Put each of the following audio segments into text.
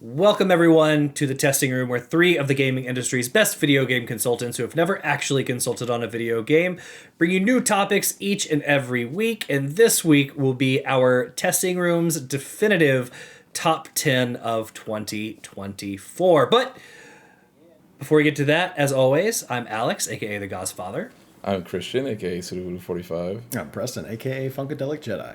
Welcome, everyone, to the testing room where three of the gaming industry's best video game consultants who have never actually consulted on a video game bring you new topics each and every week. And this week will be our testing room's definitive top 10 of 2024. But before we get to that, as always, I'm Alex, aka the Godfather. I'm Christian, aka Sudoku45. I'm Preston, aka Funkadelic Jedi.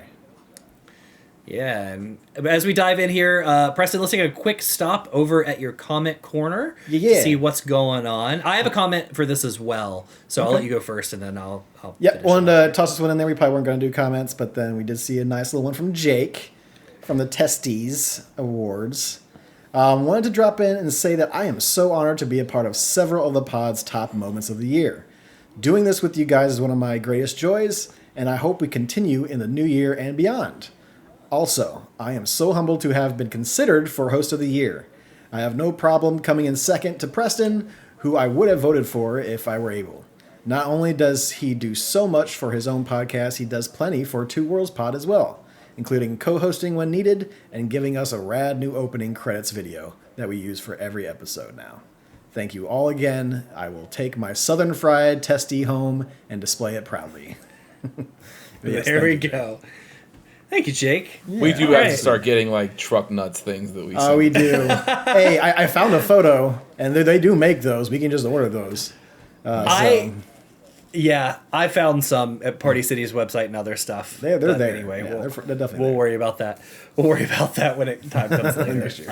Yeah, and as we dive in here, Preston, let's take a quick stop over at your comment corner to see what's going on. I have a comment for this as well, so I'll let you go first, and then I'll wanted to toss this one in there. We probably weren't going to do comments, but then we did see a nice little one from Jake from the Testies Awards. Wanted to drop in and say that I am so honored to be a part of several of the pod's top moments of the year. Doing this with you guys is one of my greatest joys, and I hope we continue in the new year and beyond. Also, I am so humbled to have been considered for Host of the Year. I have no problem coming in second to Preston, who I would have voted for if I were able. Not only does he do so much for his own podcast, he does plenty for Two Worlds Pod as well, including co-hosting when needed and giving us a rad new opening credits video that we use for every episode now. Thank you all again. I will take my Southern Fried Testy home and display it proudly. There we go. Thank you, Jake. Yeah. We do have to start getting like truck nuts things that we. Oh, we do. Hey, I found a photo, and they do make those. We can just order those. I found some at Party City's website and other stuff. They're there anyway. Yeah, they're definitely. We'll worry about that. We'll worry about that when time comes later. Next year.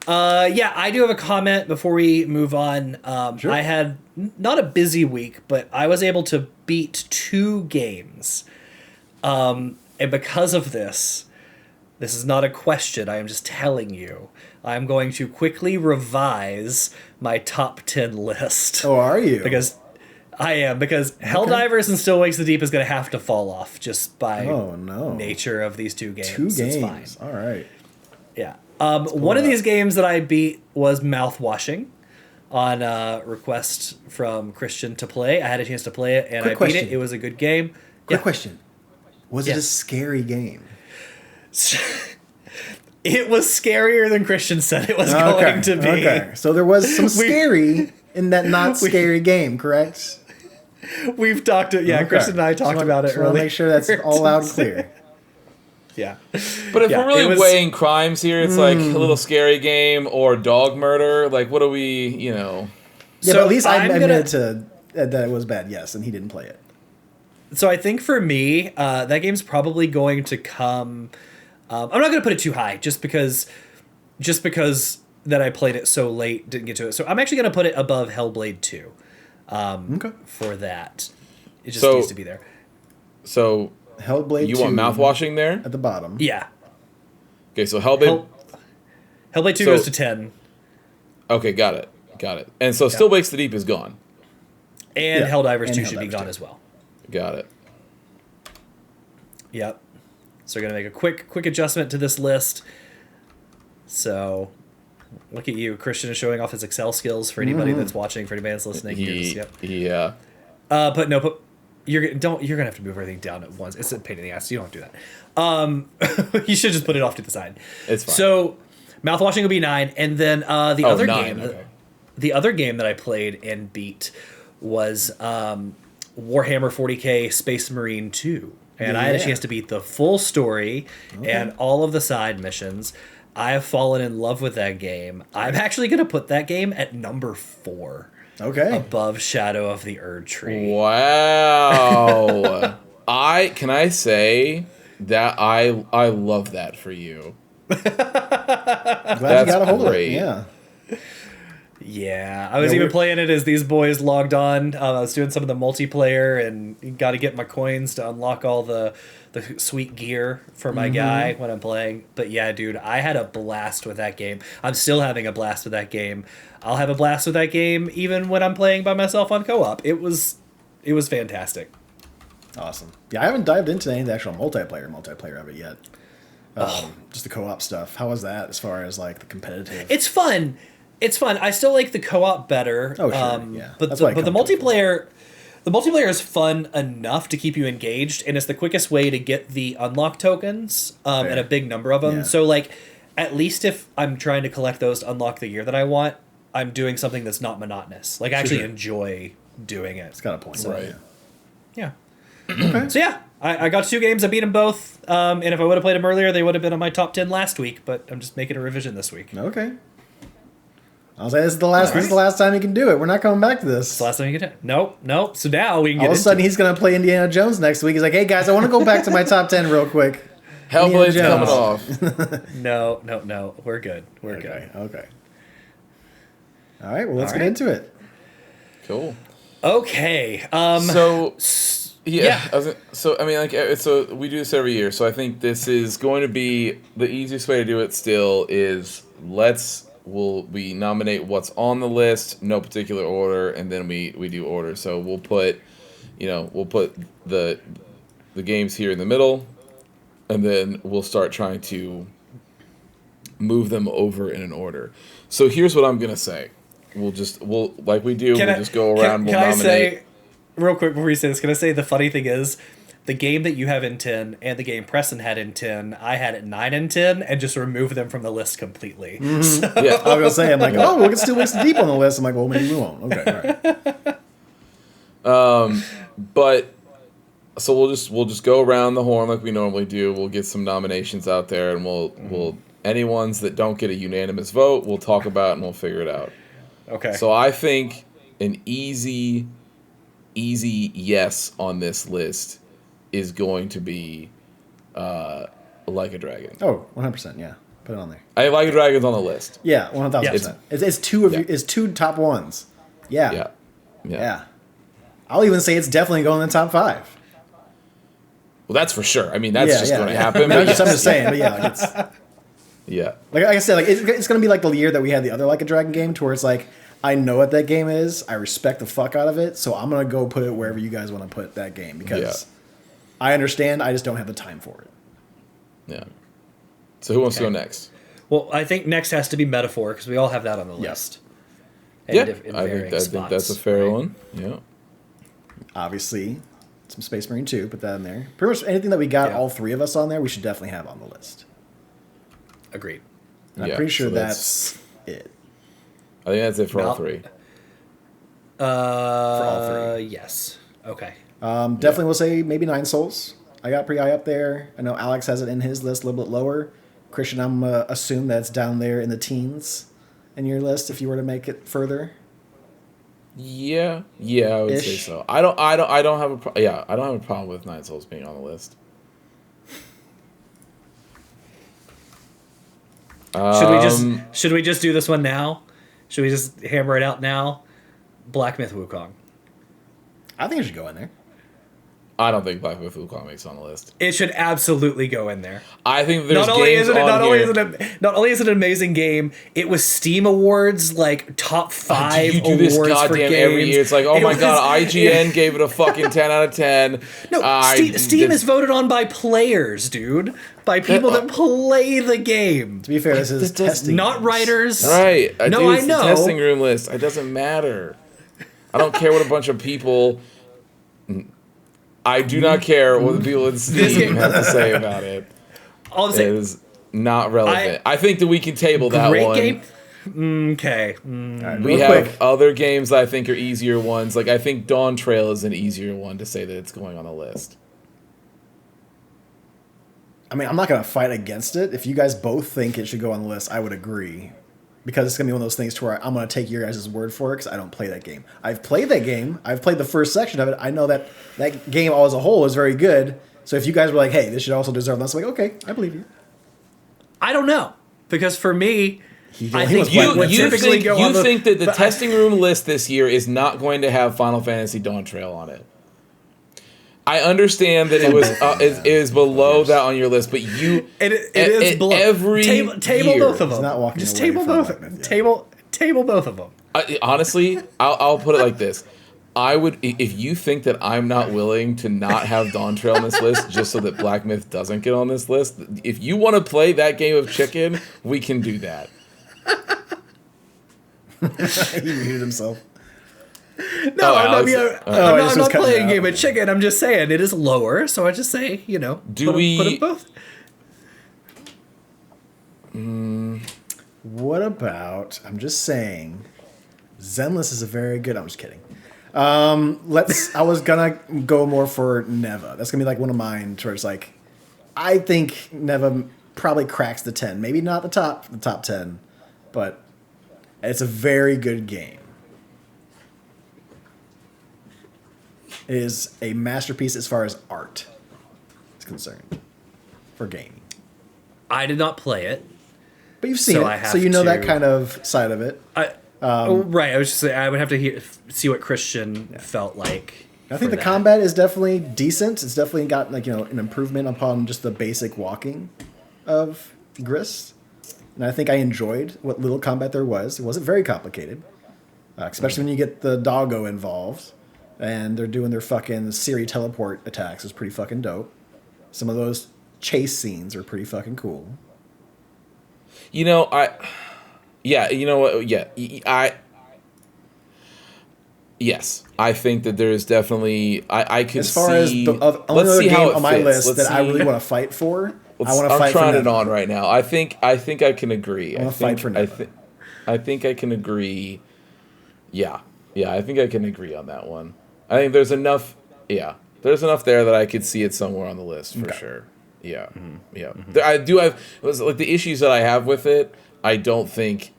I do have a comment before we move on. Sure. I had not a busy week, but I was able to beat 2 games. And because of this is not a question, I am just telling you, I'm going to quickly revise my top 10 list. Oh, are you? Because Helldivers and Still Wakes the Deep is going to have to fall off just by nature of these 2 games. 2 games. It's fine. All right. Yeah. One of these games that I beat was Mouthwashing on request from Christian to play. I had a chance to play it, and I beat it. It was a good game. Quick question. Was it a scary game? It was scarier than Christian said it was going to be. Okay. So there was some scary in that not scary game, correct? We've talked to Christian and I talked about it earlier. Make sure that's all loud and clear. Yeah. But if we're really weighing crimes here, it's like a little scary game or dog murder. Like, what do we, Yeah, so but at least I admitted that it was bad, yes, and he didn't play it. So I think for me, that game's probably going to come. I'm not going to put it too high, just because that I played it so late, didn't get to it. So I'm actually going to put it above Hellblade 2. For that, it just needs to be there. So Hellblade 2. You want Mouthwashing there at the bottom? Yeah. Okay, so Hellblade 2 goes to 10. Okay, got it. And so Still Wakes the Deep is gone. And Helldivers 2 should be gone as well. Got it. Yep. So we're going to make a quick adjustment to this list. So look at you. Christian is showing off his Excel skills for anybody that's watching, for anybody that's listening. Yeah. But you're going to have to move everything down at once. It's a pain in the ass. You don't do that. You should just put it off to the side. It's fine. So Mouthwashing will be 9, and then the other game that I played and beat was Warhammer 40K Space Marine 2. And I had a chance to beat the full story and all of the side missions. I have fallen in love with that game. I'm actually going to put that game at number 4. Okay. Above Shadow of the Erd Tree. Wow. Can I say that I love that for you. Glad you got a hold of it. Yeah. Yeah, I was even playing it as these boys logged on. I was doing some of the multiplayer and got to get my coins to unlock all the sweet gear for my guy when I'm playing. But yeah, dude, I had a blast with that game. I'm still having a blast with that game. I'll have a blast with that game even when I'm playing by myself on co-op. It was fantastic. Awesome. Yeah, I haven't dived into any of the actual multiplayer of it yet. Just the co-op stuff. How was that as far as like the competitive? It's fun. I still like the co-op better. Oh, sure. Yeah. But the multiplayer is fun enough to keep you engaged, and it's the quickest way to get the unlock tokens and a big number of them. Yeah. So like at least if I'm trying to collect those to unlock the gear that I want, I'm doing something that's not monotonous. Like, I actually enjoy doing it. It's got a point. So, Right. Yeah. Okay. So yeah, I got 2 games. I beat them both. And if I would have played them earlier, they would have been on my top 10 last week. But I'm just making a revision this week. Okay. I was like, this is the last. This is the last time you can do it. We're not coming back to this. It's the last time you can do it. Nope. So now we can get All of a into sudden, it. he's gonna play Indiana Jones next week. He's like, hey guys, I want to go back to my top 10 real quick. Hellblade's Indiana coming off. No. We're good. We're good. Okay. All right. Well, let's All get right. into it. Cool. Okay. So yeah. I mean, like, so we do this every year. So I think this is going to be the easiest way to do it. Still, is we nominate what's on the list, no particular order, and then we do order. So we'll put the games here in the middle, and then we'll start trying to move them over in an order. So here's what I'm gonna say. We'll just go around. We'll I nominate. say, real quick before you say this, can I say the funny thing is, the game that you have in 10 and the game Preston had in 10, I had at 9 and 10, and just removed them from the list completely. So, Yeah. I was gonna say, I'm like, oh, we'll get still waist deep on the list. I'm like, well, maybe we won't. Okay. All right. But so we'll just go around the horn like we normally do. We'll get some nominations out there, and we'll any ones that don't get a unanimous vote, we'll talk about and we'll figure it out. okay. So I think an easy yes on this list is going to be Like a Dragon. Oh, 100%. Yeah. Put it on there. I Like a Dragon's on the list. Yeah, 1,000%. It's two of you. It's 2 top ones. Yeah. Yeah. I'll even say it's definitely going in the top 5. Well, that's for sure. I mean, that's just going to happen. I'm But just yes. saying, but yeah, like it's Yeah. like I said, like it's gonna be like the year that we had the other Like a Dragon game, to where it's like, I know what that game is, I respect the fuck out of it, so I'm gonna go put it wherever you guys want to put that game, because I understand, I just don't have the time for it. Yeah. So who wants to go next? Well, I think next has to be Metaphor, because we all have that on the list. Yeah, In I varying think that's a spots, fair right? one. Yeah. Obviously, some Space Marine 2, put that in there. Pretty much anything that we got, Yeah. all 3 of us on there, we should definitely have on the list. Agreed. And I'm Yeah, pretty sure so that's it. I think that's it for all No. 3. For all 3. Yes. Okay. Definitely will say maybe Nine Souls. I got pretty high up there. I know Alex has it in his list a little bit lower. Christian, I'm assume that's down there in the teens in your list if you were to make it further. Yeah, I would say Ish. so. I don't have a problem with Nine Souls being on the list. Should we just do this one now? Should we just hammer it out now? Black Myth Wukong. I think it should go in there. I don't think Black Myth Wukong makes it on the list. It should absolutely go in there. I think there's games on here. Not only is it an amazing game, it was Steam Awards like top 5 You do awards this for goddamn games. every year. It's like, oh It my was- god, IGN gave it a fucking 10 out of 10. No, Steam is voted on by players, dude. By people that play the game. To be fair, this is testing. Not games. writers. Right. No, Dude, I it's know. the testing room list. It doesn't matter. I don't care what a bunch of people... I do not care what the people in Steam have to say about it. All I'm It saying, is not relevant. I think that we can table that great one. game. Okay. All right, We real have quick. other games that I think are easier ones. Like, I think Dawn Trail is an easier one to say that it's going on the list. I mean, I'm not going to fight against it. If you guys both think it should go on the list, I would agree. Because it's going to be one of those things to where I'm going to take your guys' word for it, because I don't play that game. I've played that game. I've played the first section of it. I know that that game all as a whole is very good. So if you guys were like, hey, this should also deserve this, I'm like, okay, I believe you. I don't know. Because for me, I he think was what would You typically go on the... think that the but testing room list this year is not going to have Final Fantasy Dawn Trail on it. I understand that it was it is below that on your list, but you It is below. every table year. both of them. not walking Just away table from both. Black Myth, yeah. Table both of them. Honestly, I'll put it like this: I would, if you think that I'm not willing to not have Dawn Trail on this list just so that Black Myth doesn't get on this list, if you want to play that game of chicken, we can do that. He muted himself. No, I'm Alex, not, this I'm was not cutting playing out. Game of Chicken. I'm just saying it is lower, so I just say, Do put we- them both. What about? I'm just saying, Zenless is a very good. I'm just kidding. I was gonna go more for Neva. That's gonna be like one of mine. Where it's like, I think Neva probably cracks the 10. Maybe not the top 10, but it's a very good game. It is a masterpiece as far as art is concerned for gaming. I did not play it. But you've seen So it, I have so you know that to- kind of side of it. Right. I was just saying I would have to see what Christian felt like. I think for the that. combat is definitely decent. It's definitely got an improvement upon just the basic walking of Grist. And I think I enjoyed what little combat there was. It wasn't very complicated, especially when you get the doggo involved and they're doing their fucking Siri teleport attacks. It's pretty fucking dope. Some of those chase scenes are pretty fucking cool. You know, you know what? Yeah, yes, I think that there is definitely. I can As far as see. the only let's other see how game it on my fits. list Let's that I see- really want to fight for, I want to I'm fight for trying it Neva. on right now. I think I can agree. I wanna fight think for I Neva. think I think I can agree. Yeah, I think I can agree on that one. I think there's enough. Yeah, there's enough there that I could see it somewhere on the list for sure. Yeah, yeah. I do have it was like the issues that I have with it. I don't think,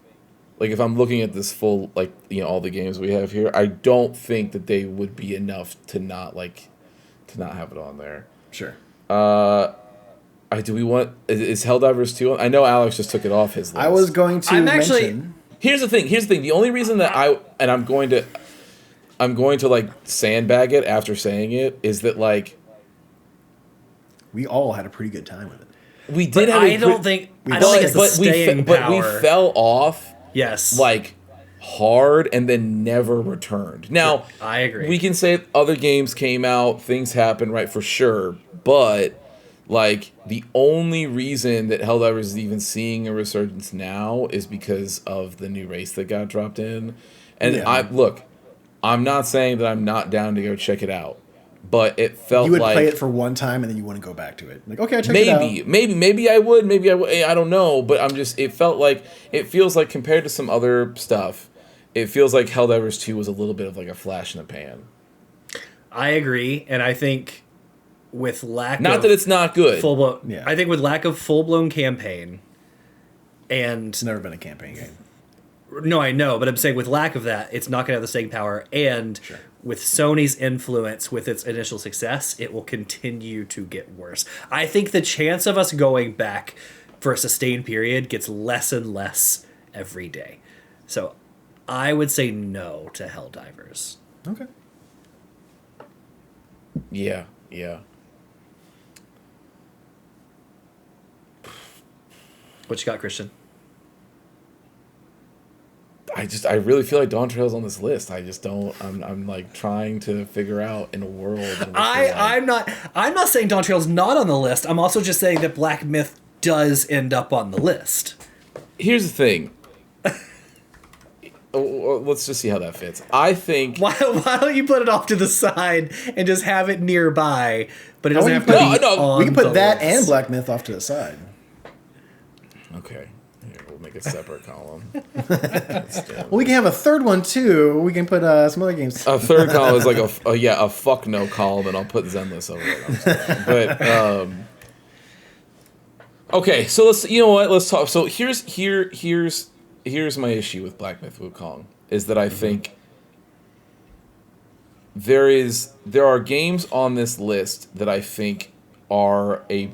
like, if I'm looking at this full, like, you know, all the games we have here, I don't think that they would be enough to not have it on there. Sure. Do we want is Helldivers 2 on? I know Alex just took it off his list. I was going to I'm actually- mention. Here's the thing. The only reason that I'm going to like sandbag it after saying it is that, like, We all had a pretty good time with it. we did have I don't think it's the staying but we power. fell off Yes. like hard and then never returned. Now, I agree. We can say other games came out, things happened, right, for sure, but like the only reason that Helldivers is even seeing a resurgence now is because of the new race that got dropped in. And Yeah. I'm not saying that I'm not down to go check it out, but it felt You would like play it for one time and then you wouldn't go back to it. Like, okay, I checked it out. maybe I would, I don't know, but it feels like compared to some other stuff, it feels like Helldivers 2 was a little bit of like a flash in the pan. I agree, and I think with lack Not of that it's not good. full blown, Yeah. I think with lack of full blown campaign, and It's never been a campaign game. no, I know, but I'm saying with lack of that, it's not going to have the staying power, and Sure. with Sony's influence, with its initial success, it will continue to get worse. I think the chance of us going back for a sustained period gets less and less every day. So I would say no to Helldivers. Okay. Yeah. What you got, Christian? I really feel like Dawn Trail's on this list. I just don't. I'm like trying to figure out in a world. In which I'm not saying Dawn Trail's not on the list. I'm also just saying that Black Myth does end up on the list. Here's the thing. Let's just see how that fits. I think. Why don't you put it off to the side and just have it nearby? But it doesn't have to No, be no, on We can put the that list. and Black Myth off to the side. Okay. Here, we'll make a separate column. Well, we can have a third one too. We can put some other games. A third column is like a fuck no column, and I'll put Zenless over it. I'm sorry. But okay, so let's talk. So here's my issue with Black Myth Wukong is that I think there are games on this list that I think are a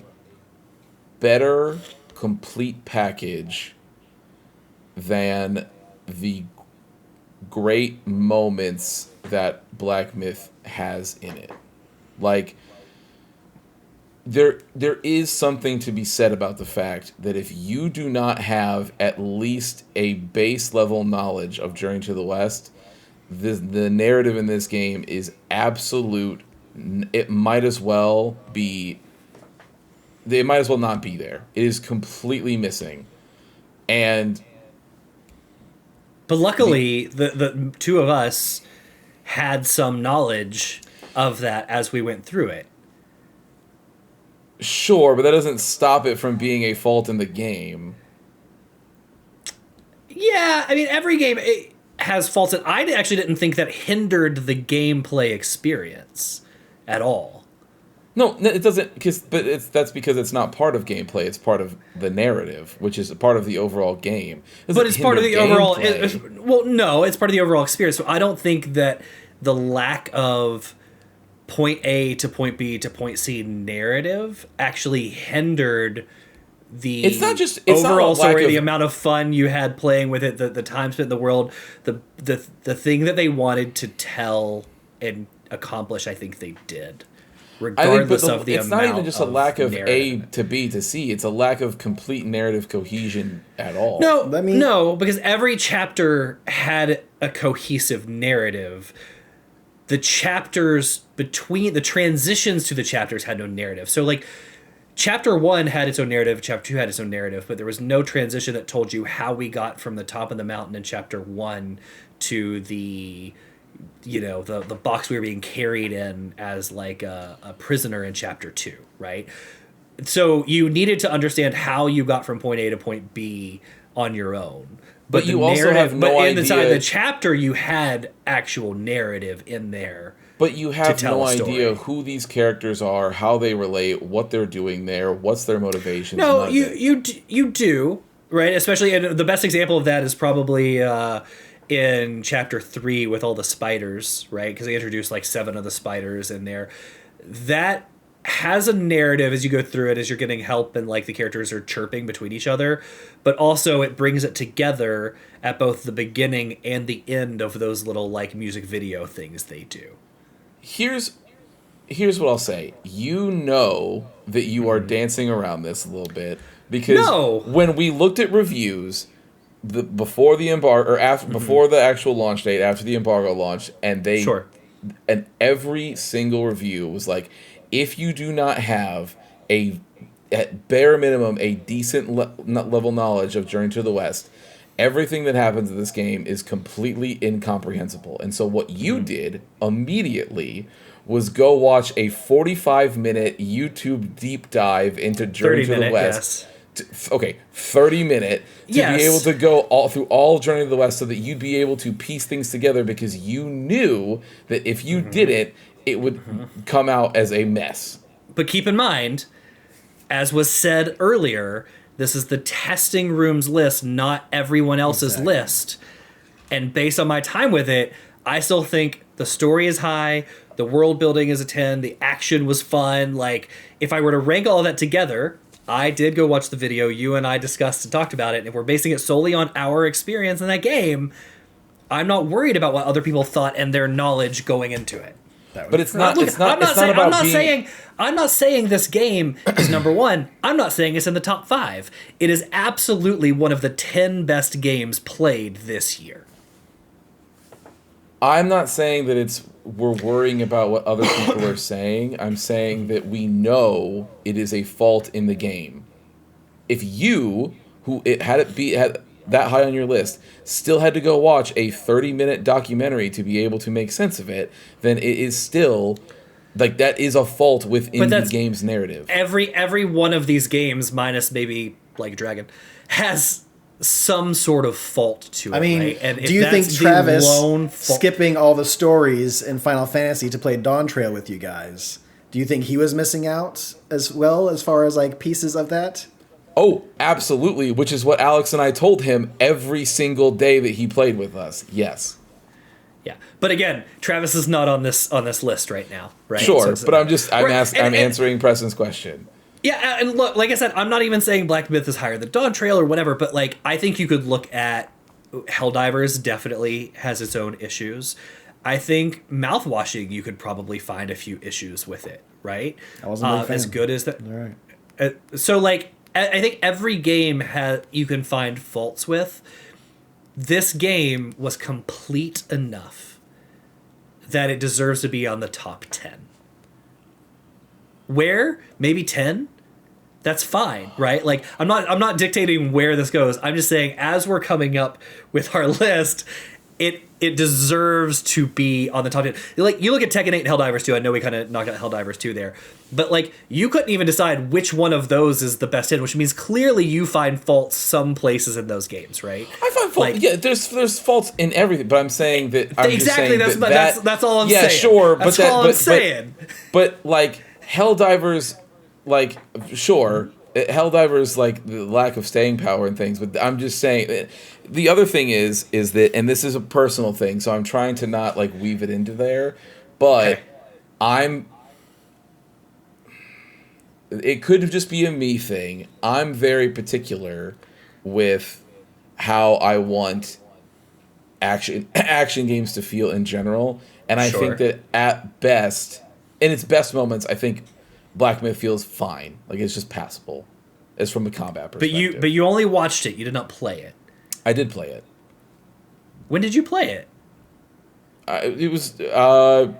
better complete package than the great moments that Black Myth has in it. Like, there is something to be said about the fact that if you do not have at least a base level knowledge of Journey to the West, the narrative in this game is absolute. It might as well be. It might as well not be there. It is completely missing, and. But luckily, the two of us had some knowledge of that as we went through it. Sure, but that doesn't stop it from being a fault in the game. Yeah, I mean, every game has faults that I actually didn't think that hindered the gameplay experience at all. No, it doesn't. That's because it's not part of gameplay. It's part of the narrative, which is a part of the overall game. But it's part of the overall. Well, no, it's part of the overall experience. So I don't think that the lack of point A to point B to point C narrative actually hindered the overall story, the amount of fun you had playing with it, the time spent in the world, the thing that they wanted to tell and accomplish. I think they did. Regardless of the amount. It's not even just a lack of narrative. A to B to C. It's a lack of complete narrative cohesion at all. No, because every chapter had a cohesive narrative. The chapters between the transitions to the chapters had no narrative. So like chapter 1 had its own narrative, chapter 2 had its own narrative, but there was no transition that told you how we got from the top of the mountain in chapter 1 to the the box we were being carried in as like a prisoner in chapter 2, right? So you needed to understand how you got from point A to point B on your own. But you also have no idea. Inside the chapter, you had actual narrative in there. But you have no idea who these characters are, how they relate, what they're doing there, what's their motivations. No, you do, right? Especially, and the best example of that is probably in chapter 3 with all the spiders, right? Because they introduced like 7 of the spiders in there. That has a narrative as you go through it, as you're getting help and like the characters are chirping between each other, but also it brings it together at both the beginning and the end of those little like music video things they do. Here's what I'll say. You know that you are dancing around this a little bit because when we looked at reviews before the embargo or after before the actual launch date, after the embargo launched, and and every single review was like, if you do not have at bare minimum a decent level knowledge of Journey to the West, everything that happens in this game is completely incomprehensible. And so what you did immediately was go watch a 45-minute YouTube deep dive into Journey to the West. Yes. 30-minute to be able to go all through all Journey to the West so that you'd be able to piece things together, because you knew that if you didn't, it would come out as a mess. But keep in mind, as was said earlier, this is the testing room's list, not everyone else's list. And based on my time with it, I still think the story is high, the world building is a 10, the action was fun. Like, if I were to rank all of that together, I did go watch the video, you and I discussed and talked about it, and if we're basing it solely on our experience in that game, I'm not worried about what other people thought and their knowledge going into it. But it's not. I'm not saying this game is number 1. I'm not saying it's in the top 5. It is absolutely one of the 10 best games played this year. I'm not saying that we're worrying about what other people are saying. I'm saying that we know it is a fault in the game. If you, who had that high on your list, still had to go watch a 30-minute documentary to be able to make sense of it, then it is still like that is a fault within the game's narrative. Every one of these games, minus maybe like Dragon, has some sort of fault to it. I mean, right? And do you think Travis skipping all the stories in Final Fantasy to play Dawn Trail with you guys, do you think he was missing out as well as far as like pieces of that? Oh, absolutely, which is what Alex and I told him every single day that he played with us. Yes. Yeah. But again, Travis is not on this list right now, right? Sure, but I'm answering Preston's question. Yeah, and look, like I said, I'm not even saying Black Myth is higher than Dawn Trail or whatever, but like I think you could look at Helldivers definitely has its own issues. I think Mouthwashing, you could probably find a few issues with it, right? I wasn't a big fan. As good as that. All right. So like I think every game you can find faults with. This game was complete enough that it deserves to be on the top 10. Where? Maybe 10? That's fine, right? Like I'm not dictating where this goes. I'm just saying as we're coming up with our list, it deserves to be on the top 10. Like, you look at Tekken 8 and Helldivers 2, I know we kind of knocked out Helldivers 2 there, but like, you couldn't even decide which one of those is the best hit, which means clearly you find faults some places in those games, right? I find fault. Like, Yeah, there's faults in everything, but I'm saying that exactly. That's all I'm saying. Yeah, sure, that's but all I'm saying. But like Helldivers, like sure, Helldivers, like the lack of staying power and things. But I'm just saying. The other thing is that, and this is a personal thing, so I'm trying to not like weave it into there, but okay. It could just be a me thing. I'm very particular with how I want action games to feel in general, and I think that at best, in its best moments, I think Black Myth feels fine. Like, it's just passable, as from the combat perspective. But you only watched it. You did not play it. I did play it. When did you play it? It was I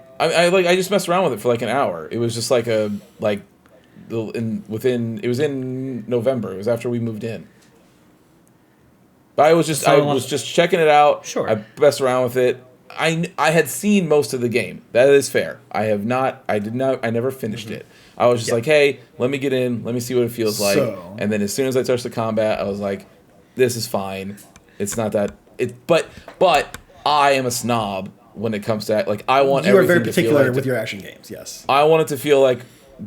just messed around with it for like an hour. It was just like it was in November. It was after we moved in. But I was just checking it out. Sure. I messed around with it. I had seen most of the game. That is fair. I never finished it. I was just like, hey, let me get in. Let me see what it feels like. And then as soon as I touched the combat, I was like, this is fine. It's not that but I am a snob when it comes to that. Like, I want you are everything very to particular feel like with your action games. Yes, I want it to feel like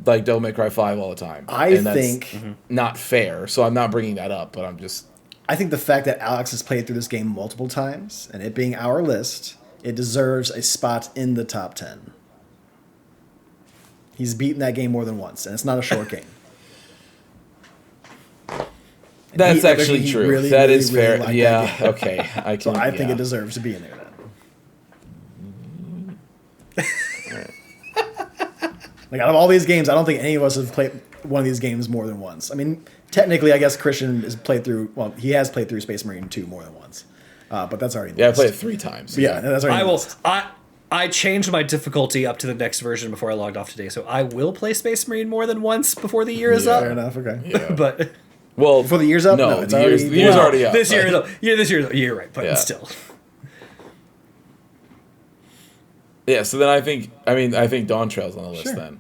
Devil May Cry 5 all the time. I think not fair. So I'm not bringing that up, but I'm just. I think the fact that Alex has played through this game multiple times and it being our list, it deserves a spot in the top 10. He's beaten that game more than once, and it's not a short game. That's actually true. Really, that really, is really fair. Yeah. Okay. So I think it deserves to be in there then. Like, out of all these games, I don't think any of us have played one of these games more than once. I mean, technically, I guess Christian has played through. Well, he has played through Space Marine 2 more than once, but that's already. Yeah, I played it 3 times. But yeah, that's already. I changed my difficulty up to the next version before I logged off today, so I will play Space Marine more than once before the year is up. Fair enough. Okay. Yeah. But. Well, before the year's up, no, it's the year's already up. This year is up. Yeah, this year's up. You're right, but still. Yeah, so then I think Dawn Trail's on the list then.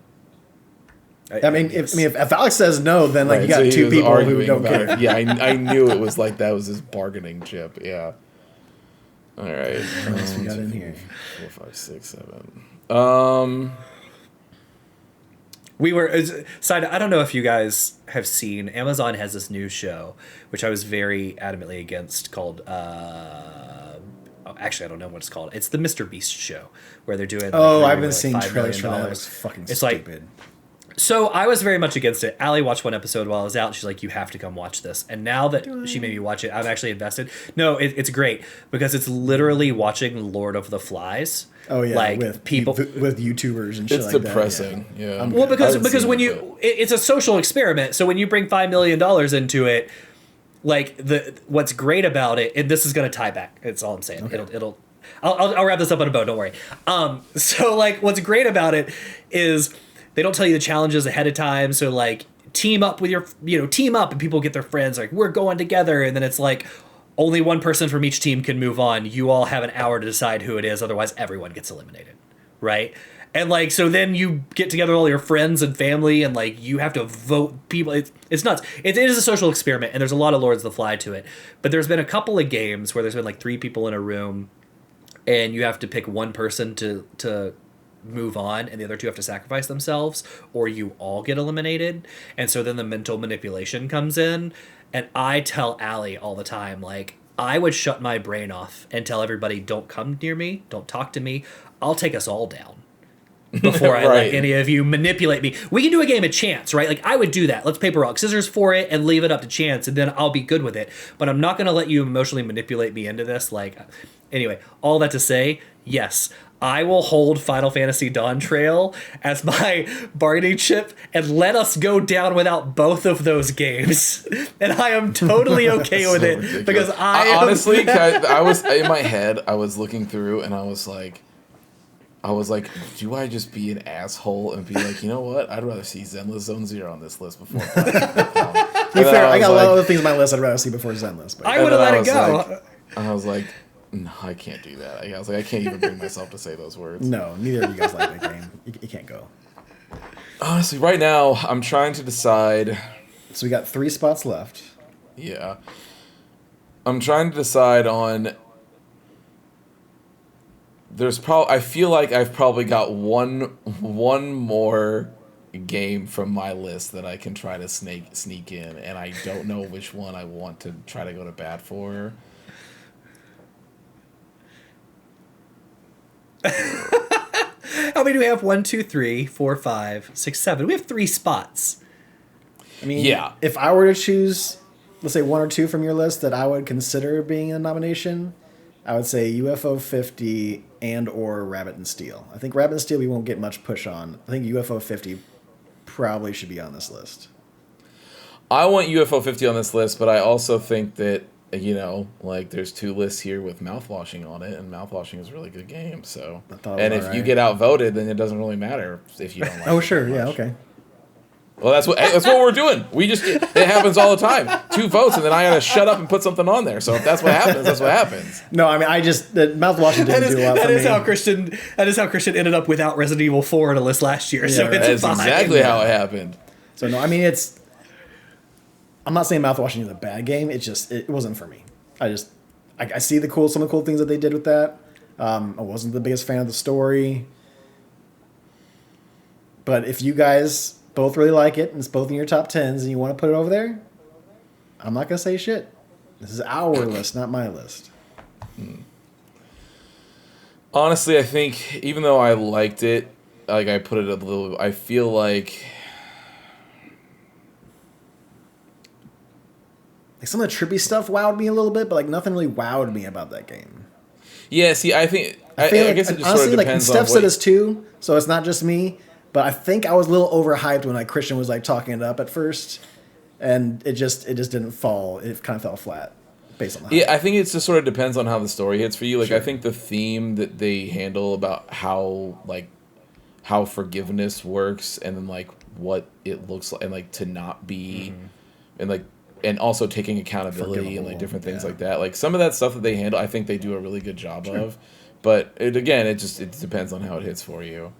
I mean, if Alex says no, then like you got two people who don't care. Yeah, I knew it was like that was his bargaining chip. Yeah. All right. What else we got in here? 4, 5, 6, 7. We were I don't know if you guys have seen, Amazon has this new show which I was very adamantly against called actually I don't know what it's called. It's the Mr. Beast show where they're doing I've been seeing trailers for that. It was fucking stupid. So I was very much against it. Allie watched one episode while I was out. And she's like, you have to come watch this. And now that she made me watch it, I'm actually invested. No, it's great because it's literally watching Lord of the Flies. Oh yeah, like with people with YouTubers and shit like that. It's depressing. Yeah. Well, because when it's a social experiment. So when you bring $5 million into it, like what's great about it, and this is going to tie back. That's all I'm saying. Okay. I'll wrap this up on a bow. Don't worry. So like what's great about it is they don't tell you the challenges ahead of time. So like team up and people get their friends like we're going together. And then it's like only one person from each team can move on. You all have an hour to decide who it is. Otherwise everyone gets eliminated. Right. And like, so then you get together all your friends and family and like you have to vote people. It's nuts. It is a social experiment and there's a lot of Lords of the Fly to it. But there's been a couple of games where there's been like 3 people in a room and you have to pick one person to move on and the other 2 have to sacrifice themselves or you all get eliminated. And so then the mental manipulation comes in. And I tell Allie all the time, like, I would shut my brain off and tell everybody, don't come near me, don't talk to me. I'll take us all down before I let any of you manipulate me. We can do a game of chance, right? Like, I would do that. Let's paper, rock, scissors for it and leave it up to chance, and then I'll be good with it. But I'm not going to let you emotionally manipulate me into this. Like, anyway, all that to say, yes, I will hold Final Fantasy Dawn Trail as my bargaining chip and let us go down without both of those games. And I am totally okay with it ridiculous. Because I honestly, I was in my head, I was looking through and I was like, do I just be an asshole and be like, you know what? I'd rather see Zenless Zone Zero on this list before. To be fair, I got a lot of other things on my list I'd rather see before Zenless. But I would have let it go. I was like, No, I can't do that. I was like, I can't even bring myself to say those words. No, neither of you guys like that game. You can't go. Honestly, right now, I'm trying to decide. So we got 3 spots left. Yeah. I'm trying to decide on. I feel like I've probably got one more game from my list that I can try to sneak in, and I don't know which one I want to try to go to bat for. How many do we have? 1, 2, 3, 4, 5, 6, 7. We have 3 spots. I mean, Yeah. if I were to choose, let's say 1 or 2 from your list that I would consider being a nomination, I would say UFO 50 and or Rabbit and Steel. I think Rabbit and Steel we won't get much push on. I think UFO 50 probably should be on this list. I want UFO 50 on this list, but I also think that, like there's 2 lists here with Mouthwashing on it, and Mouthwashing is a really good game. So, and if you get outvoted, then it doesn't really matter if you don't like Oh, it sure. that Yeah, much. okay. Well, that's what we're doing. It happens all the time. 2 votes, and then I gotta shut up and put something on there. So if that's what happens, that's what happens. No, I mean, the Mouthwashing didn't do a lot for me. That is how Christian ended up without Resident Evil 4 on a list last year. So Yeah, it's That's fine. exactly how it happened. So no, I mean I'm not saying Mouthwashing is a bad game. It wasn't for me. I see some of the cool things that they did with that. I wasn't the biggest fan of the story, but if you guys both really like it and it's both in your top 10s and you want to put it over there, I'm not gonna say shit. This is our list, not my list. Honestly, I think even though I liked it, like I put it a little, I feel like Some of the trippy stuff wowed me a little bit, but like nothing really wowed me about that game. yeah. See, I think I feel guess it just honestly, sort of like depends Steph on said what. this too, so it's not just me. But I think I was a little overhyped when like Christian was like talking it up at first, and it just didn't fall. It kind of fell flat based on the hype. Yeah, I think it just sort of depends on how the story hits for you. Like, Sure. I think the theme that they handle about how forgiveness works, and then like what it looks like, and like to not be, and like, and also taking accountability and like Forgivable, different things yeah. like that. Like some of that stuff that they handle, I think they do a really good job of. But it depends on how it hits for you.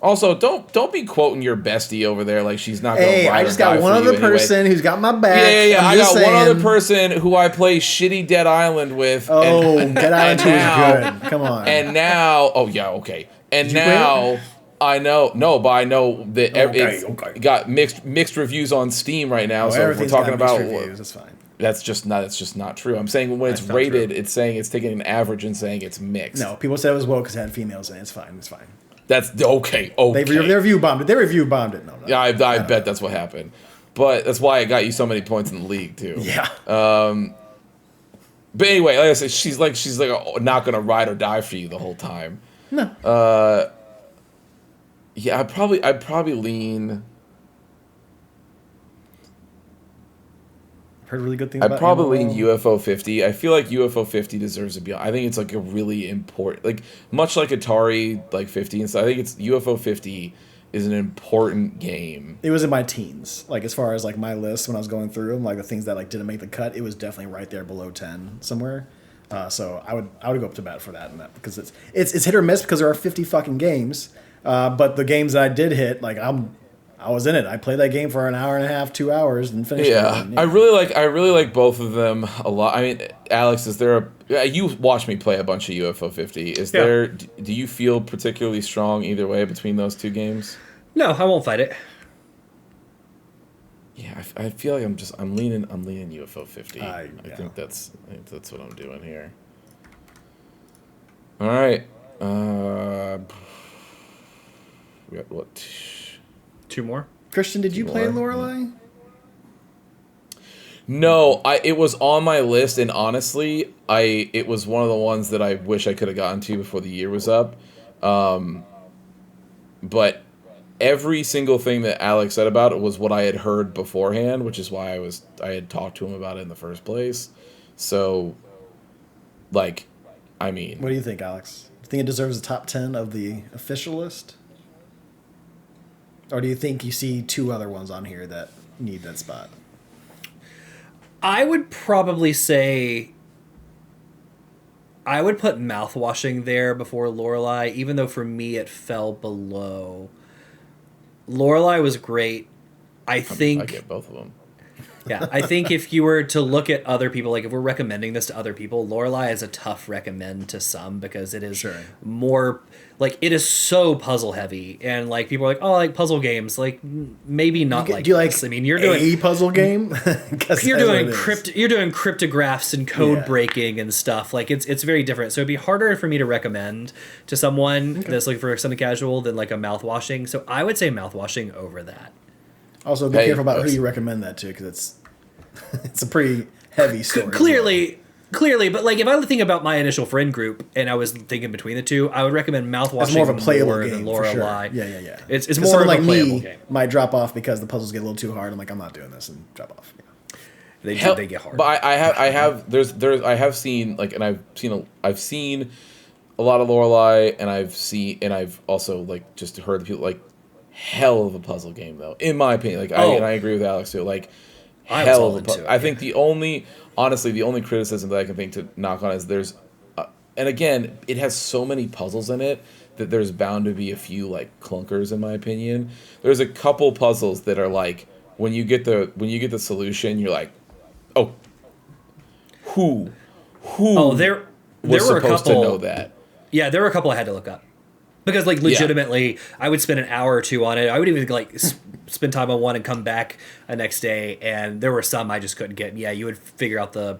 Also, don't be quoting your bestie over there like she's not going to. Hey, I just got one other person who's got my back. Yeah. I'm I just got one other saying. person who I play shitty Dead Island with. Oh, Dead Island 2 is now- good. Come on. And now, oh yeah, okay. And Did you play now I know, no, but I know that Okay, it's okay. got mixed reviews on Steam right now. Oh, so if we're everything's talking got mixed about reviews. That's fine. that's just not true. I'm saying when it's That's not rated, true. it's saying it's taking an average and saying it's mixed. No, people said it was woke because it had females in it. It's fine. It's fine. That's okay. Okay. They review bombed it. They review bombed it. No. Yeah, I bet that's what happened. But that's why it got you so many points in the league too. Yeah. But anyway, like I said, she's like not gonna ride or die for you the whole time. No. Yeah, I'd probably lean. Heard really good things I'd about probably Animal. lean UFO 50. I feel like UFO 50 deserves to be. I think it's like a really important, like much like Atari like 50 and stuff. I think it's UFO 50 is an important game. It was in my teens. Like as far as like my list when I was going through them, like the things that like didn't make the cut, it was definitely right there below 10 somewhere. So I would go up to bat for that, and that because it's hit or miss because there are 50 fucking games. But the games that I did hit, like I was in it. I played that game for an hour and a half, 2 hours, and finished it. Yeah, And, I really like both of them a lot. I mean, Alex, is there you watched me play a bunch of UFO 50? Is Yeah. there? Do you feel particularly strong either way between those two games? No, I won't fight it. Yeah, I feel like I'm leaning UFO 50. Yeah. I think that's what I'm doing here. All right. We got what? 2 more. Christian, did you play More. Lorelei? No, it was on my list, and honestly, it was one of the ones that I wish I could have gotten to before the year was up. But every single thing that Alex said about it was what I had heard beforehand, which is why I had talked to him about it in the first place. So, like, I mean, What do you think, Alex? Do you think it deserves the top 10 of the official list? Or do you think you see 2 other ones on here that need that spot? I would probably say I would put Mouthwashing there before Lorelei, even though for me it fell below. Lorelei was great. I think I get both of them. Yeah, I think if you were to look at other people, like if we're recommending this to other people, Lorelei is a tough recommend to some because it is more like it is so puzzle heavy, and like people are like, oh, I like puzzle games, like maybe not like. Do you like? This. I mean, you're doing a puzzle game. you're doing cryptographs and code breaking and stuff. Like it's very different. So it'd be harder for me to recommend to someone that's looking for something casual than like a Mouthwashing. So I would say Mouthwashing over that. Also, be careful about who you recommend that to, because it's a pretty heavy story. Clearly, but like if I think about my initial friend group and I was thinking between the two, I would recommend Mouthwashing. It's more of a playable game than Lorelei. for sure. Yeah. It's more of like a playable me game. Might drop off because the puzzles get a little too hard. I'm like, I'm not doing this, and drop off. They get hard. But I have seen like, and I've seen a lot of Lorelei, and I've also like just heard the people like hell of a puzzle game though, in my opinion. Like I agree with Alex too. Like hell of a puzzle. I think the only criticism that I can think to knock on is there's, and again, it has so many puzzles in it that there's bound to be a few like clunkers in my opinion. There's a couple puzzles that are like when you get the solution, you're like, oh, who there was were a supposed couple to know that? Yeah, there were a couple I had to look up. Because, like, legitimately, I would spend an hour or two on it. I would even, like, spend time on one and come back the next day, and there were some I just couldn't get. And yeah, you would figure out the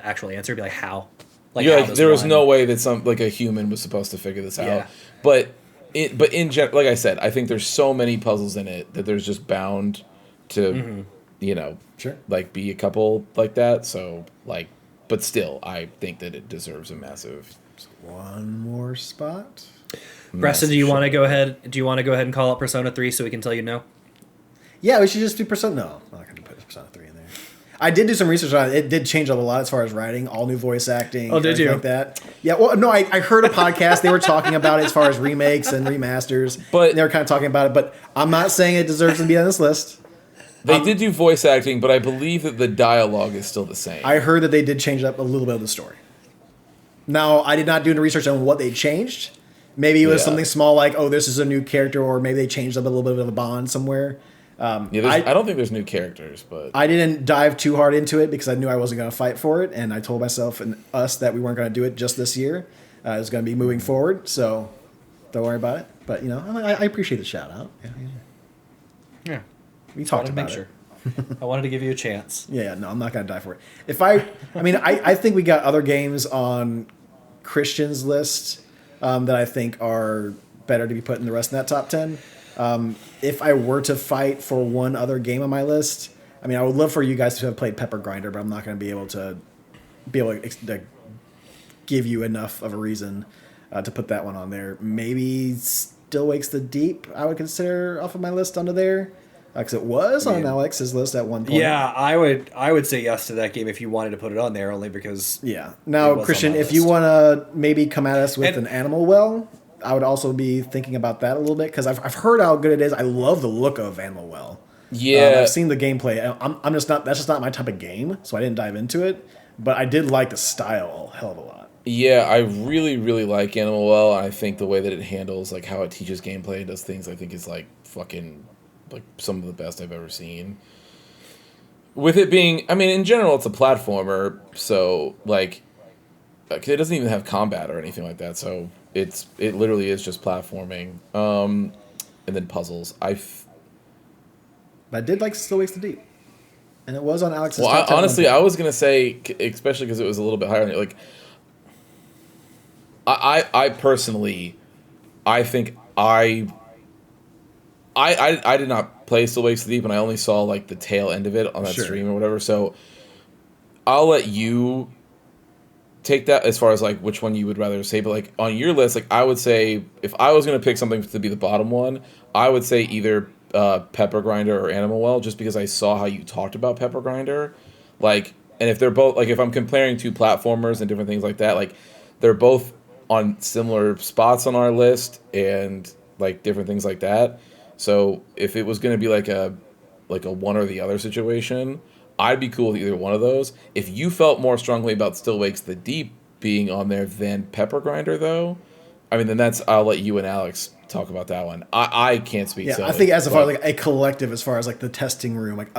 actual answer, be like, how? Like, You're like, there was no way that a human was supposed to figure this out. Yeah. But in general, like I said, I think there's so many puzzles in it that there's just bound to, like, be a couple like that. So, like, but still, I think that it deserves a massive... One more spot. Preston, do you want to go ahead and call out Persona 3 so we can tell you no? Yeah, we should just do Persona. No, I'm not going to put Persona 3 in there. I did do some research on it. It did change up a lot as far as writing, all new voice acting. Oh, did you? Like that. Yeah, well, no, I heard a podcast. They were talking about it as far as remakes and remasters. But they were kind of talking about it, but I'm not saying it deserves to be on this list. They did do voice acting, but I believe that the dialogue is still the same. I heard that they did change up a little bit of the story. Now, I did not do the research on what they changed. Maybe it was something small like, oh, this is a new character, or maybe they changed up a little bit of a bond somewhere. I don't think there's new characters, but... I didn't dive too hard into it because I knew I wasn't going to fight for it, and I told myself and us that we weren't going to do it just this year. It was going to be moving forward, so don't worry about it. But, I appreciate the shout-out. Yeah. We talked about it. I wanted to give you a chance. Yeah, no, I'm not going to die for it. I think we got other games on Christian's list that I think are better to be put in the rest of that top 10. If I were to fight for one other game on my list, I would love for you guys to have played Pepper Grinder, but I'm not going to be able to give you enough of a reason to put that one on there. Maybe Still Wakes the Deep I would consider off of my list onto there. Because it was on Alex's list at one point. Yeah, I would say yes to that game if you wanted to put it on there, only because... Yeah. Now, Christian, if you want to maybe come at us with an Animal Well, I would also be thinking about that a little bit, because I've heard how good it is. I love the look of Animal Well. Yeah. I've seen the gameplay. That's just not my type of game, so I didn't dive into it. But I did like the style a hell of a lot. Yeah, I really, really like Animal Well. I think the way that it handles, like, how it teaches gameplay and does things, I think is, like, fucking... like some of the best I've ever seen. With it being, in general, it's a platformer, so like it doesn't even have combat or anything like that. So it literally is just platforming, and then puzzles. But I did like Still Wakes the Deep, and it was on Alex's. Well, honestly, I was gonna say, especially because it was a little bit higher. Like, I personally, I think I did not play Still Wakes the Deep, and I only saw like the tail end of it on that stream or whatever. So I'll let you take that as far as like which one you would rather say. But like on your list, like I would say if I was gonna pick something to be the bottom one, I would say either Pepper Grinder or Animal Well, just because I saw how you talked about Pepper Grinder. Like, and if they're both like, if I'm comparing two platformers and different things like that, like they're both on similar spots on our list and like different things like that. So if it was going to be like a one or the other situation, I'd be cool with either one of those. If you felt more strongly about Still Wakes the Deep being on there than Pepper Grinder, though, I mean, then I'll let you and Alex talk about that one. I can't speak. Yeah, to I think as far as like a collective, as far as like the testing room, like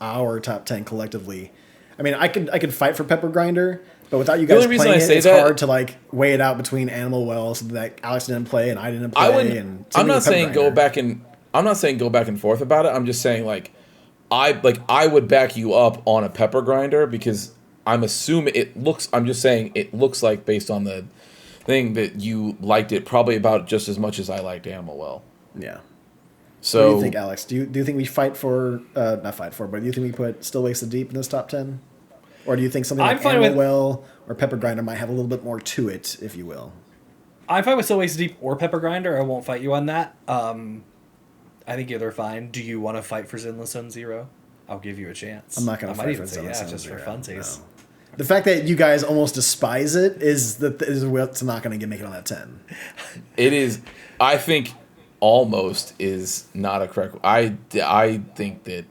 our top 10 collectively. I mean, I could fight for Pepper Grinder, but without you guys playing it's hard to like weigh it out between Animal Well, so that Alex didn't play and I didn't play. I'm not saying go back and forth about it. I'm just saying I would back you up on a Pepper Grinder because I'm just saying it looks like based on the thing that you liked it probably about just as much as I liked Animal Well. Yeah. So what do you think, Alex? Do you think we fight for not fight for, but do you think we put Still Wakes the Deep in this top 10? Or do you think something like Animal Well or Pepper Grinder might have a little bit more to it, if you will? I'm fine with Still Wakes the Deep or Pepper Grinder. I won't fight you on that. I think either are fine. Do you want to fight for Zenless Zone Zero? I'll give you a chance. I'm not going to fight for Zenless Zone just Zero. for funsies. No. The fact that you guys almost despise it is what's not going to make it on that 10. It is. I think almost is not a correct. I think that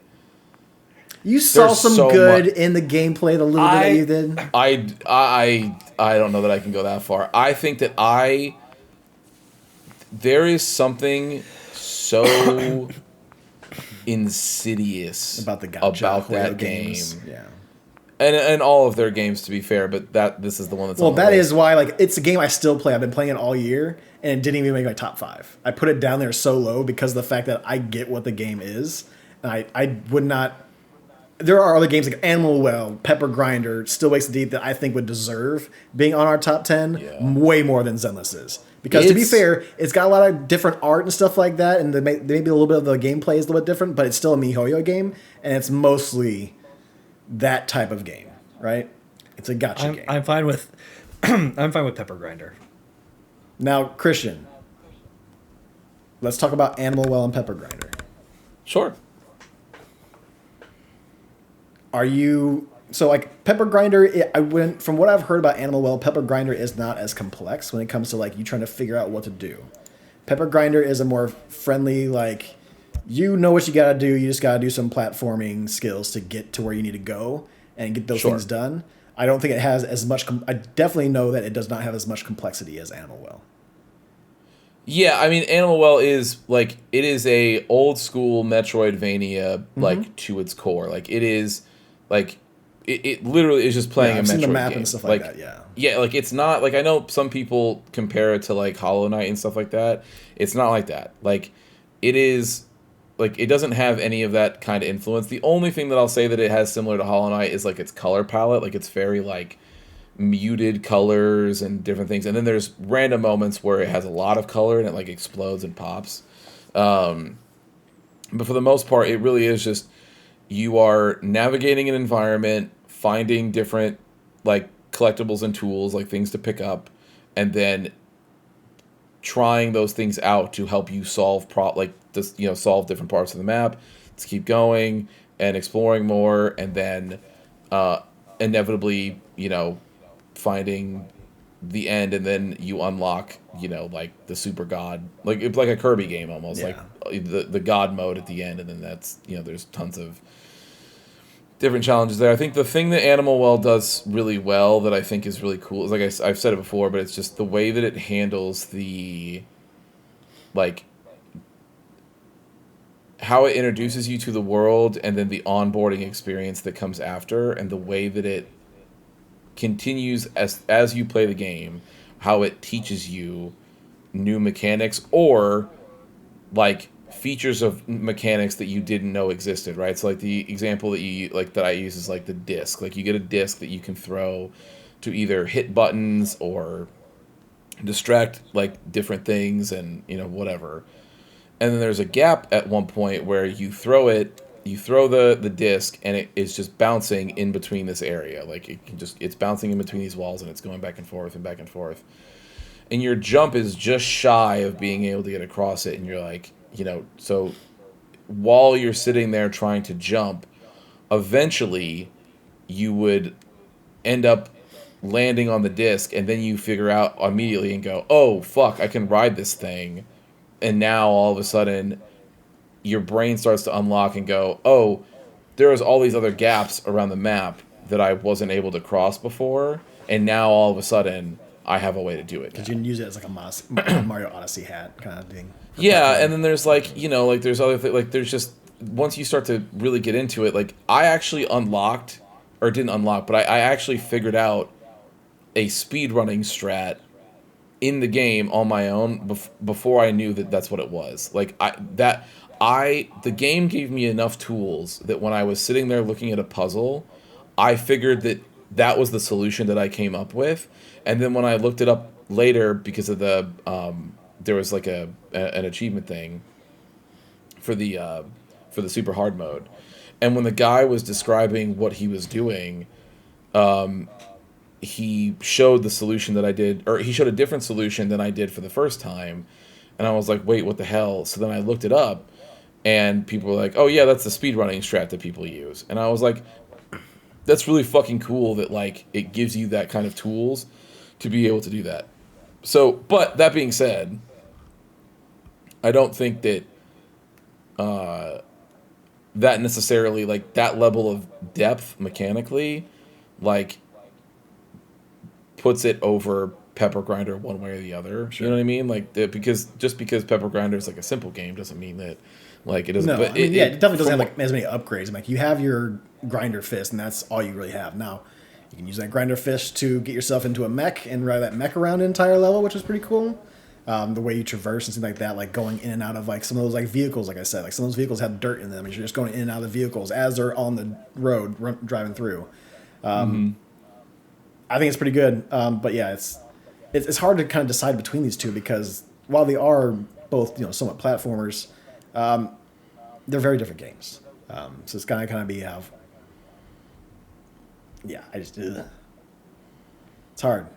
you saw some good in the gameplay. The little bit that you did. I don't know that I can go that far. I think that there is something so insidious about that game. Yeah. And all of their games, to be fair, but this is the one that's that is why it's a game I still play. I've been playing it all year, and it didn't even make my top 5. I put it down there so low because of the fact that I get what the game is, and I would not. There are other games like Animal Well, Pepper Grinder, Still Wakes the Deep that I think would deserve being on our top 10 way more than Zenless is. Because to be fair, it's got a lot of different art and stuff like that, and maybe a little bit of the gameplay is a little bit different, but it's still a MiHoYo game, and it's mostly that type of game, right? It's a gotcha game. I'm fine with Pepper Grinder. Now, Christian, let's talk about Animal Well and Pepper Grinder. Sure. Are you Pepper Grinder? From what I've heard about Animal Well, Pepper Grinder is not as complex when it comes to you trying to figure out what to do. Pepper Grinder is a more friendly, you know what you got to do. You just got to do some platforming skills to get to where you need to go and get those things done. I don't think it has as much. I definitely know that it does not have as much complexity as Animal Well. Yeah, I mean, Animal Well is it is a old school Metroidvania to its core. It is it literally is just playing a Metroid the map game. And stuff like that. Yeah. Yeah, it's not I know some people compare it to Hollow Knight and stuff like that. It's not like that. It is. It doesn't have any of that kind of influence. The only thing that I'll say that it has similar to Hollow Knight is its color palette. It's very muted colors and different things. And then there's random moments where it has a lot of color and it explodes and pops. But for the most part, it really is just you are navigating an environment, finding different collectibles and tools, things to pick up, and then trying those things out to help you solve solve different parts of the map. Let's keep going and exploring more, and then inevitably finding the end, and then you unlock the super god, it's like a Kirby game almost, the god mode at the end, and then that's there's tons of different challenges there. I think the thing that Animal Well does really well that I think is really cool is I've said it before, but it's just the way that it handles the how it introduces you to the world and then the onboarding experience that comes after, and the way that it continues as you play the game, how it teaches you new mechanics or features of mechanics that you didn't know existed, right? So the example that I use is the disc. You get a disc that you can throw to either hit buttons or distract different things and whatever. And then there's a gap at one point where you throw the disc and it is just bouncing in between this area. It's bouncing in between these walls and it's going back and forth and back and forth. And your jump is just shy of being able to get across it, and you're so while you're sitting there trying to jump, eventually you would end up landing on the disc, and then you figure out immediately and go, oh, fuck, I can ride this thing. And now all of a sudden your brain starts to unlock and go, oh, there was all these other gaps around the map that I wasn't able to cross before, and now all of a sudden I have a way to do it. Because you can use it as like a Mario Odyssey hat kind of thing. Yeah, and then there's like, you know, like there's other things, like there's just, once you start to really get into it, like I actually unlocked, or didn't unlock, but I actually figured out a speedrunning strat in the game on my own before I knew that that's what it was. Like the game gave me enough tools that when I was sitting there looking at a puzzle, I figured that that was the solution that I came up with. And then when I looked it up later, because of the there was like an achievement thing for the super hard mode, and when the guy was describing what he was doing, he showed the solution that I did, or he showed a different solution than I did for the first time, and I was like, wait, what the hell? So then I looked it up, and people were like, oh yeah, that's the speedrunning strat that people use, and I was like, that's really fucking cool that like it gives you that kind of tools to be able to do that. So, but that being said, I don't think that that necessarily, like, that level of depth mechanically, like, puts it over Pepper Grinder one way or the other. Sure. You know what I mean? Like, because Pepper Grinder is like a simple game doesn't mean that, like, it doesn't. No, but I mean, it definitely doesn't have like as many upgrades. Like, you have your Grinder Fist, and that's all you really have. Now, you can use that Grinder Fist to get yourself into a mech and ride that mech around an entire level, which is pretty cool. The way you traverse and things like that, like going in and out of like some of those like vehicles, like I said, like some of those vehicles have dirt in them, and you're just going in and out of the vehicles as they're on the road driving through. I think it's pretty good, but yeah, it's hard to kind of decide between these two because while they are both somewhat platformers, they're very different games. So it's kind of be it's hard.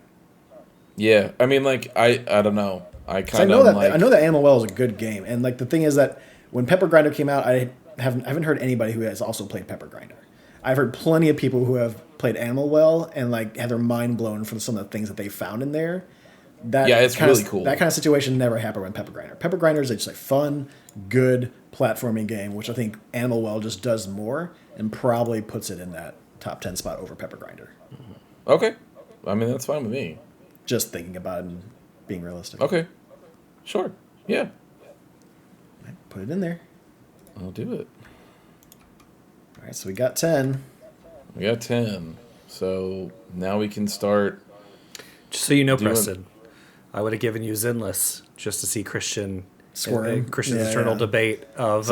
Yeah, I mean, like I don't know. I know that Animal Well is a good game, and like the thing is that when Pepper Grinder came out, I haven't heard anybody who has also played Pepper Grinder. I've heard plenty of people who have played Animal Well and like had their mind blown from some of the things that they found in there. It's really cool. That kind of situation never happened with Pepper Grinder. Pepper Grinder is just a fun, good platforming game, which I think Animal Well just does more and probably puts it in that top 10 spot over Pepper Grinder. Okay, I mean that's fine with me. Just thinking about it and being realistic. Okay. Sure. Yeah. Put it in there. I'll do it. All right, so we got 10. We got 10. So now we can start. Just so you know, Preston, I would have given you Zenless just to see Christian's eternal debate of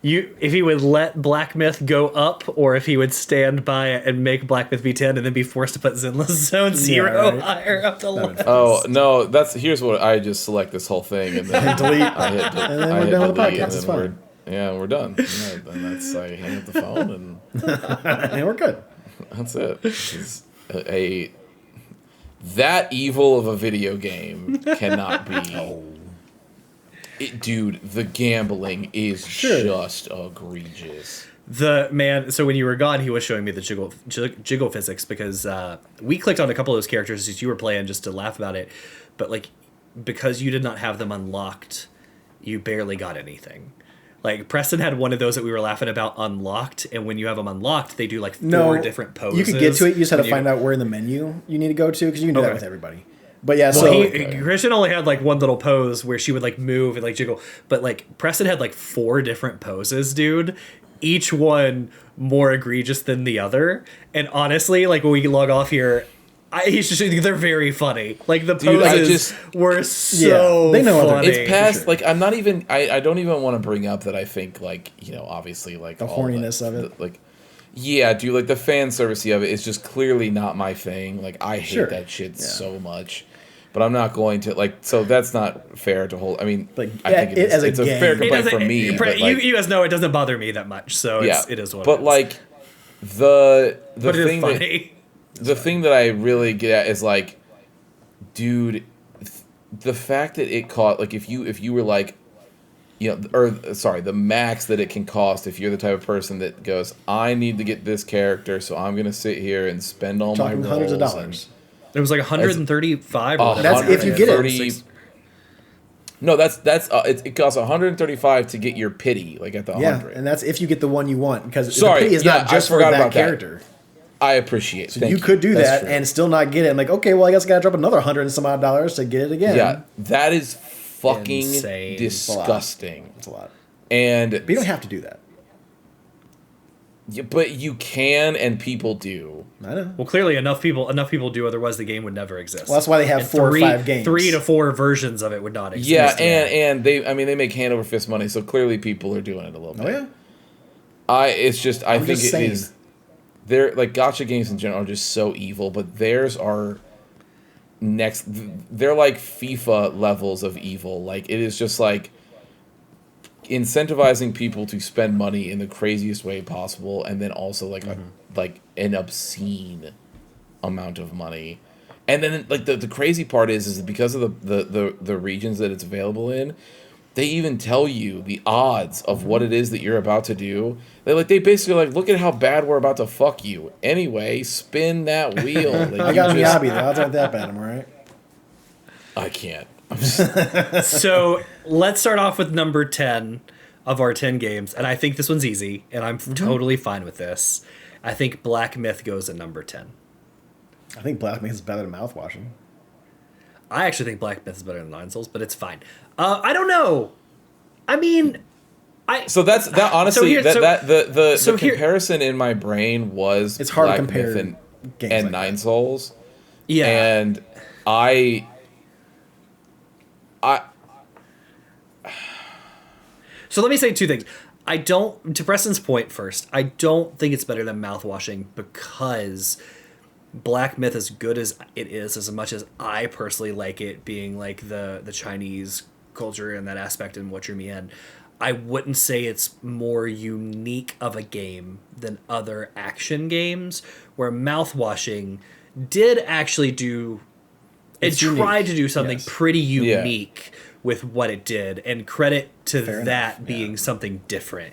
if he would let Black Myth go up, or if he would stand by it and make Black Myth be 10 and then be forced to put Zenless Zone 0 higher up the list. Oh, no, here's what I just select this whole thing and then delete. And then we're done with the podcast. It's fine. We're done. Yeah, then I hang up the phone and and we're good. That's it. It's that evil of a video game cannot be. Dude, the gambling is just egregious. So when you were gone, he was showing me the jiggle physics because we clicked on a couple of those characters as you were playing just to laugh about it. But like, because you did not have them unlocked, you barely got anything. Like, Preston had one of those that we were laughing about unlocked, and when you have them unlocked, they do like four different poses. You could get to it, you just had to find out where in the menu you need to go to, because you can do that with everybody. But yeah, Christian only had like one little pose where she would like move and like jiggle, but like Preston had like 4 different poses, dude. Each one more egregious than the other. And honestly, like when we log off here, they're very funny. Like the poses were so they know funny. It's past like I'm not even I don't even want to bring up that I think like obviously like the horniness of it. Like yeah, dude, like the fan servicey of it is just clearly not my thing. Like I hate that shit so much. But I'm not going to so that's not fair to hold. I mean, like I think it's a fair complaint for me. You guys know it doesn't bother me that much, so it is what. But it is. like the thing that I really get at is like, dude, the fact that it cost like if you were like, the max that it can cost if you're the type of person that goes, I need to get this character, so I'm gonna sit here and spend all my rolls hundreds of dollars. It was like 135. That's if you get it. No, it costs 135 to get your pity, like at the Yeah, 100. and that's if you get the one you want, because Sorry, the pity is yeah, not just I for forgot that about that. character. I appreciate. So Thank you could do That's that true. and still not get it. I'm like, okay, well, I guess I gotta drop another $100 and some odd dollars to get it again. yeah, that is fucking Insane. disgusting. It's a lot. And But you don't have to do that. but you can, and people do. I know. Well, clearly enough people do. Otherwise, the game would never exist. Well, that's why they have And 4 or 5 games. 3 to 4 versions of it would not exist. Yeah, and they make hand over fist money, so clearly people are doing it a little bit. Oh yeah. I I'm think just it saying. is. They're like gacha games in general are just so evil, but theirs are next. They're like FIFA levels of evil. Like it is just like incentivizing people to spend money in the craziest way possible, and then also like like an obscene amount of money. And then like the crazy part is that because of the regions that it's available in, they even tell you the odds of what it is that you're about to do. They basically like, look at how bad we're about to fuck you. Anyway, spin that wheel. Like, I got Miyabi though. Odds aren't that bad, am I right? I can't. I'm just, So let's start off with number 10 of our 10 games, and I think this one's easy, and I'm totally fine with this. I think Black Myth goes at number 10. I think Black Myth is better than mouthwashing. I actually think Black Myth is better than Nine Souls, but it's fine. I don't know. I mean, so that's that. Honestly, the so here- comparison in my brain was It's hard to Black compare Myth games and like Nine that. Souls, yeah. and I. So let me say 2 things. I don't, to Preston's point first, I don't think it's better than Mouthwashing because Black Myth, as good as it is, as much as I personally like it being like the Chinese culture and that aspect in What Drew Me In, I wouldn't say it's more unique of a game than other action games, where Mouthwashing did actually do, it It's tried unique, to do something yes. pretty unique with what it did, and credit to Fair that enough, being something different.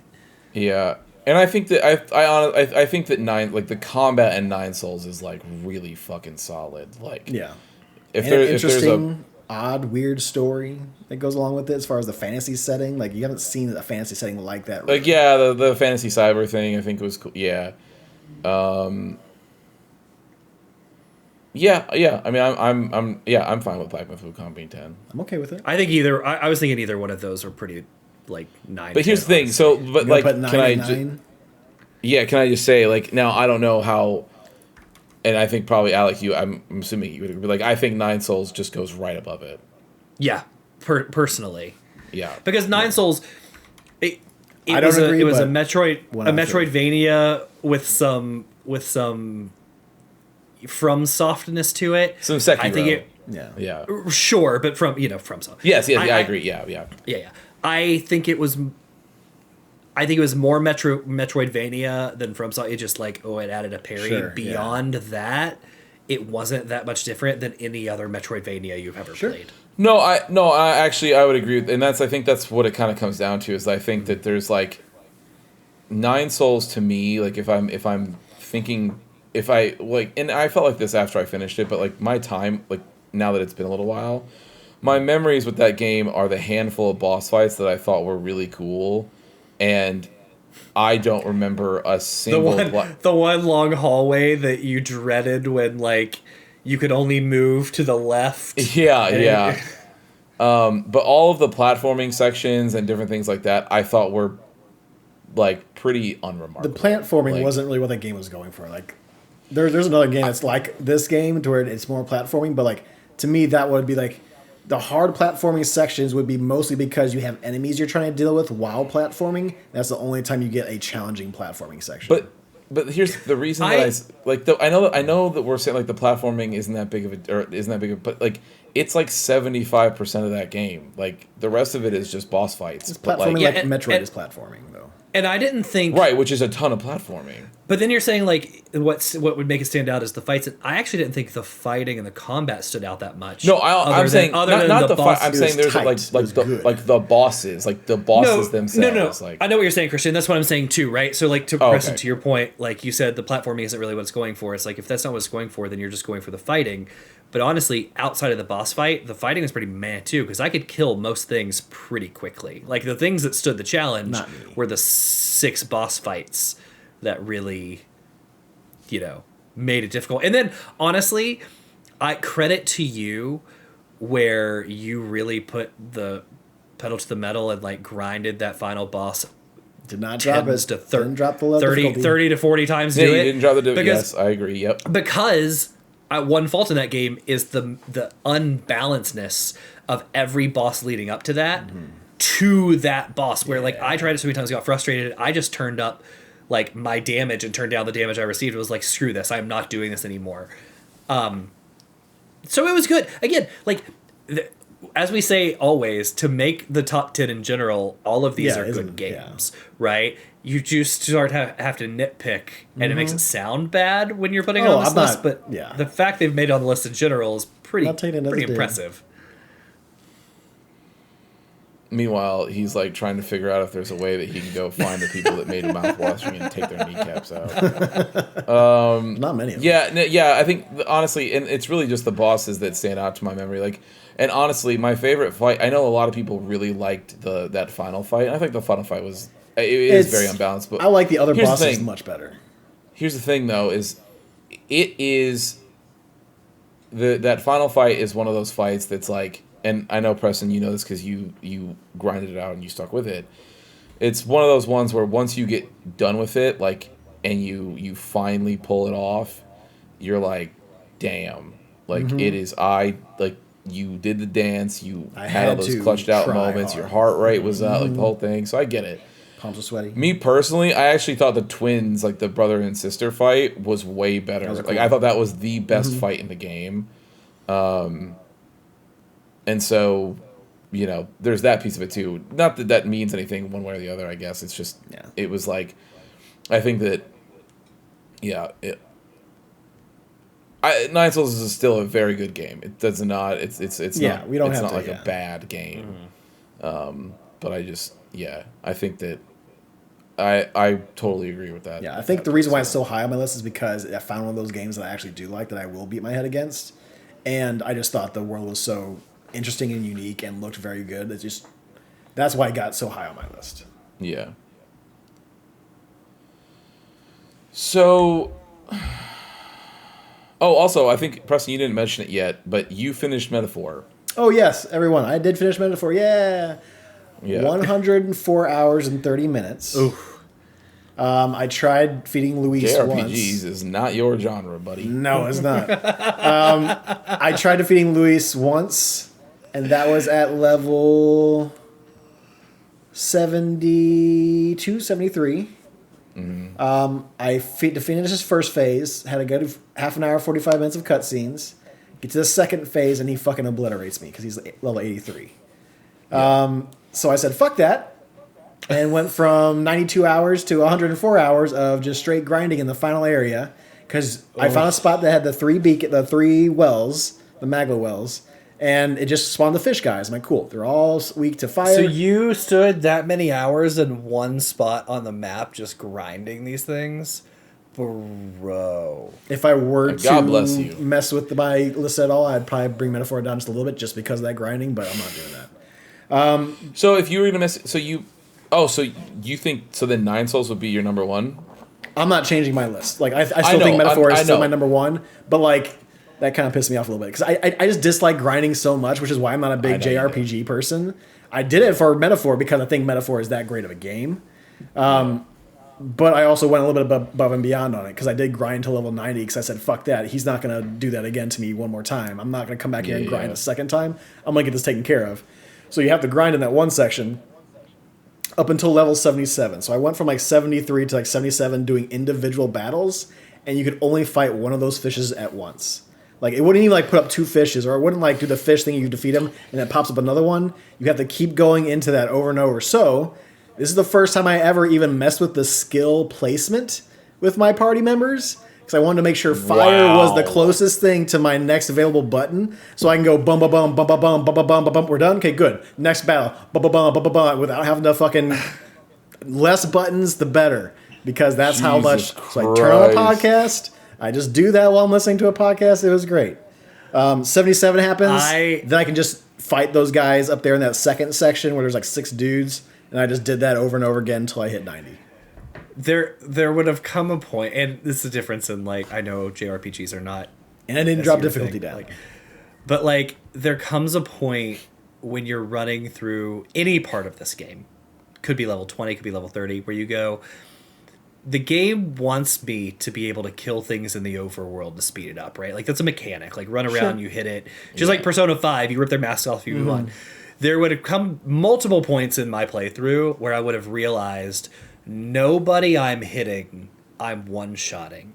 Yeah, and I think that I think that the combat in Nine Souls is like really fucking solid. Like Yeah. if And there an if there's a interesting, odd, weird story that goes along with it as far as the fantasy setting. Like you haven't seen a fantasy setting like that. like yeah the fantasy cyber thing I think was cool. Yeah. Yeah. I mean, I'm fine with Black Myth Wukong being 10. I'm okay with it. I think I was thinking either one of those were pretty like 9. But here's the 10, thing. So, but You gonna like, put 9 can I? and 9? Can I just say like now I don't know how, and I think probably Alec, I'm assuming you would agree. Like I think Nine Souls just goes right above it. Yeah, personally, Yeah. because Nine Souls, it I was don't a, agree, it was a but Metroidvania with some from softness to it. Some Sekiro. I think it. Yeah. Yeah. Sure, but from some. Yes. I agree. Yeah. Yeah. I think it was more Metroidvania than FromSoft. It just like it added a parry. Sure, Beyond that, it wasn't that much different than any other Metroidvania you've ever played. No, I actually I would agree, and I think that's what it kind of comes down to. Is I think that there's like Nine Souls to me, like if I'm thinking if I like, and I felt like this after I finished it, but like my time, like now that it's been a little while, my memories with that game are the handful of boss fights that I thought were really cool, and I don't remember a single The one long hallway that you dreaded when like you could only move to the left. Yeah. But all of the platforming sections and different things like that, I thought were like pretty unremarkable. The platforming Like- wasn't really what that game was going for. Like, there's another game that's like this game to where it's more platforming, but like to me that would be like the hard platforming sections would be mostly because you have enemies you're trying to deal with while platforming. That's the only time you get a challenging platforming section. But here's the reason that I know that we're saying like the platforming isn't that big of but like it's like 75% of that game. Like the rest of it is just boss fights. it's But, platforming like, Yeah, like and- Metroid and- is platforming though. And I didn't think right, which is a ton of platforming. But then you're saying like what would make it stand out is the fights. And I actually didn't think the fighting and the combat stood out that much. No, I'm saying not the fight. I'm It saying was there's tight. It was good. like the bosses, like the bosses themselves. No. Like I know what you're saying, Christian. That's what I'm saying too, right? So like to Oh, Preston, okay. to your point, like you said, the platforming isn't really what it's going for. It's like if that's not what it's going for, then you're just going for the fighting. But honestly, outside of the boss fight, the fighting was pretty meh too, because I could kill most things pretty quickly. Like the things that stood the challenge Not me. were the 6 boss fights that really, made it difficult. And then honestly, I credit to you where you really put the pedal to the metal and like grinded that final boss Did not drop it. 10s to Didn't drop the level 30 difficulty. to 40 times Yeah, do you it. didn't drop the because, yes, I agree. Yep. Because one fault in that game is the unbalancedness of every boss leading up to that to that boss. Where like I tried it so many times, got frustrated. I just turned up like my damage and turned down the damage I received. It was like, screw this, I'm not doing this anymore. So it was good. Again, like as we say always, to make the top 10 in general, all of these Yeah, are isn't- good games, right? You just start have to nitpick, and it makes it sound bad when you're putting it Oh, on this I'm list. not- But yeah. the fact they've made it on the list in general is pretty Not taking it as pretty it did. impressive. Meanwhile, he's like trying to figure out if there's a way that he can go find the people that made a mouthwash and take their kneecaps out. Not many of them. Yeah. I think honestly, and it's really just the bosses that stand out to my memory. Like, and honestly, my favorite fight. I know a lot of people really liked that final fight. And I think the final fight was It's very unbalanced. But I like the other here's the bosses thing. much better. Here's the thing, though, is it is that final fight is one of those fights that's like, and I know Preston, you know this because you grinded it out and you stuck with it. It's one of those ones where once you get done with it, like, and you finally pull it off, you're like, damn, like it is. You did the dance, you I had all had those to clutched out try moments, hard. your heart rate was up, like the whole thing. So I get it. Palms are sweaty. Me personally, I actually thought the twins, like the brother and sister fight, was way better. was Like cool. I thought that was the best fight in the game. And so, there's that piece of it too. Not that that means anything one way or the other. I guess it's just it was like, I think that, Nine Souls is still a very good game. It does not. It's Yeah, not. we don't it's have not to, like yeah. a bad game. But I just I think that I totally agree with that. Yeah, I think the reason why it's so high on my list is because I found one of those games that I actually do like that I will beat my head against, and I just thought the world was so interesting and unique and looked very good. That's why it got so high on my list. Yeah. So, also, I think, Preston, you didn't mention it yet, but you finished Metaphor. Oh yes, everyone, I did finish Metaphor. Yeah, Yeah. 104 hours and 30 minutes. Oof. I tried feeding Luis JRPGs once. is not your genre, buddy. No, it's not. I tried defeating Luis once, and that was at level 72, 73. I finished his first phase, had a good half an hour, 45 minutes of cutscenes. Get to the second phase, and he fucking obliterates me because he's level 83. So I said, fuck that, and went from 92 hours to 104 hours of just straight grinding in the final area because I found a spot that had the three wells, the Magla wells, and it just spawned the fish guys. I'm like, cool, they're all weak to fire. So you stood that many hours in one spot on the map just grinding these things? Bro. If I were God bless you. to mess with my list at all, I'd probably bring Metaphor down just a little bit just because of that grinding, but I'm not doing that. So if you were gonna miss, so you think then Nine Souls would be your number one? I'm not changing my list. Like I still know, think Metaphor I is still know. my number one, but like that kind of pissed me off a little bit because I just dislike grinding so much, which is why I'm not a big I know you JRPG person. I did it for Metaphor because I think Metaphor is that great of a game. But I also went a little bit above and beyond on it because I did grind to level 90 because I said, fuck that. He's not going to do that again to me one more time. I'm not going to come back here and grind Yeah. a second time. I'm going to get this taken care of. So you have to grind in that one section up until level 77. So I went from like 73 to like 77 doing individual battles, and you could only fight one of those fishes at once. Like it wouldn't even like put up two fishes, or it wouldn't like do the fish thing, you defeat him, and then pops up another one. You have to keep going into that over and over. So this is the first time I ever even messed with the skill placement with my party members. Because I wanted to make sure fire was the Wow. closest thing to my next available button, so I can go bum bum bum bum bum bum bum bum bum bum bum. We're done. Okay, good. Next battle, bum bum bum bum bum bum. Without having to fucking less buttons, the better. Because that's how much. Jesus So I turn on a Christ. podcast. I just do that while I'm listening to a podcast. It was great. 77 happens. I- Then I can just fight those guys up there in that second section where there's like 6 dudes, and I just did that over and over again until I hit 90. There would have come a point, and this is the difference in like I know JRPGs are not, And I didn't that's drop your difficulty thing, down. like, but like there comes a point when you're running through any part of this game, could be level 20, could be level 30, where you go. The game wants me to be able to kill things in the overworld to speed it up, right? Like that's a mechanic. Like run around, you hit it. Just like Persona 5, you rip their masks off, you move on. There would have come multiple points in my playthrough where I would have realized nobody I'm hitting, I'm one-shotting.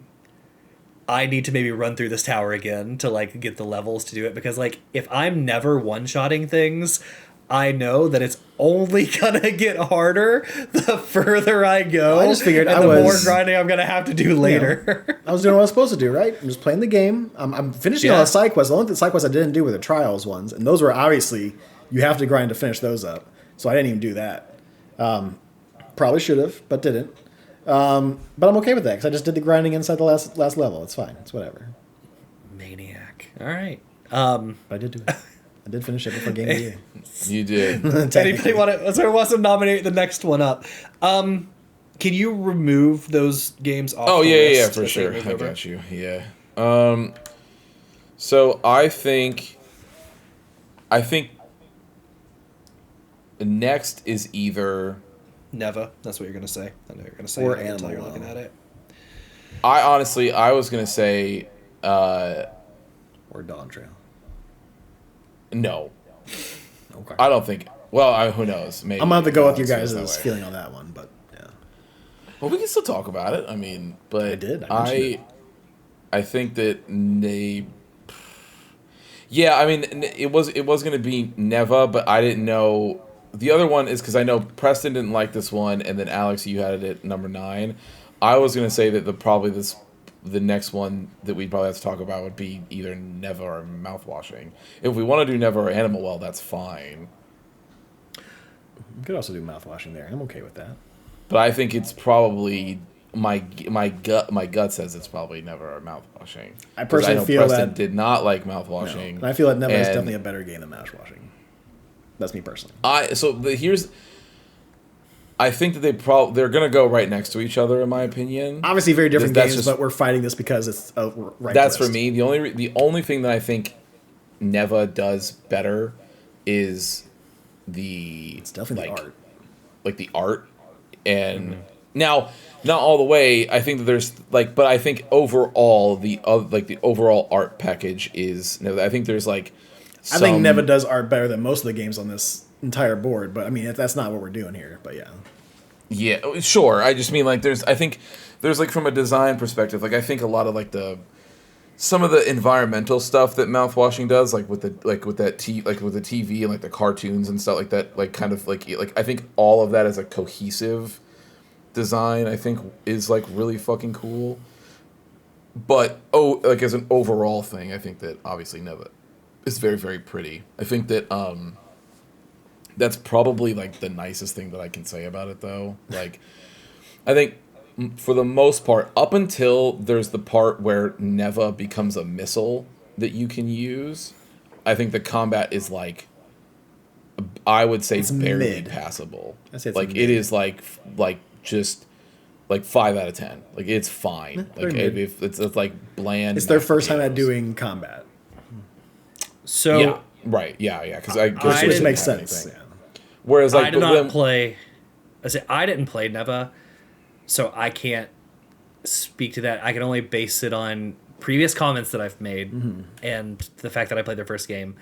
I need to maybe run through this tower again to like get the levels to do it, because like if I'm never one-shotting things, I know that it's only gonna get harder the further I go. I just figured and I the more was- grinding I'm gonna have to do later. I was doing what I was supposed to do, right? I'm just playing the game. I'm finishing all Yeah. the side quests. The only side quests I didn't do were the trials ones, and those were obviously you have to grind to finish those up. So I didn't even do that. Probably should have, but didn't. But I'm okay with that because I just did the grinding inside the last level. It's fine. It's whatever. Maniac. All right. But I did do it. I did finish it before Game of the Year. You did. Anybody wants to nominate the next one up? Can you remove those games off? Oh the yeah, list for as they sure. move I over? got you. Yeah. So I think next is either Neva. That's what you're gonna say. I know you're gonna say Or it. I can tell Animal you're looking Well. at it. I was gonna say Or Dawn Trail. no. Okay. I don't think. Well, who knows? Maybe I'm gonna have to go with your It's guys' that way. feeling on that one, but yeah. Well, we can still talk about it. I mean, but I did. I mentioned it. I think that they. Yeah, I mean, it was going to be Neva, but I didn't know. The other one is because I know Preston didn't like this one, and then Alex, you had it at number 9. I was going to say that the next one that we'd probably have to talk about would be either Neva or Mouthwashing. If we want to do Neva or Animal Well, that's fine. You could also do mouthwashing there. I'm okay with that. But I think it's probably my gut says it's probably Neva or Mouthwashing. I personally know feel Preston that- did not like Mouthwashing. And I feel that Neva is and definitely a better game than mouthwashing. That's me personally. I think that they're gonna go right next to each other in my opinion. Obviously, very different That's games, just- but we're fighting this because it's a right. That's list. for me. The only thing that I think Neva does better is It's definitely like, the art. like the art, and now not all the way. I think that there's like, but I think overall the overall art package is Neva. I think there's like. I think Neva does art better than most of the games on this entire board, but I mean that's not what we're doing here. But yeah, Yeah, sure. I just mean like I think there's like from a design perspective, like I think a lot of like some of the environmental stuff that Mouthwashing does, like with the TV and like the cartoons and stuff like that, like kind of like I think all of that as a cohesive design, I think is like really fucking cool. But like as an overall thing, I think that obviously Neva is very, very pretty. I think that that's probably like the nicest thing that I can say about it though. Like I think for the most part, up until there's the part where Neva becomes a missile that you can use, I think the combat is like, I would say It's barely mid. passable. I'd say it's like mid. it is like just like 5 out of 10. Like it's fine. they're Like mid. if it's like bland. it's their first time at potatoes. doing combat, So Yeah. Right. Yeah. Because I which didn't makes have sense. anything. Yeah. Whereas like I did but not then- play. I didn't play Neva, so I can't speak to that. I can only base it on previous comments that I've made and the fact that I played their first game.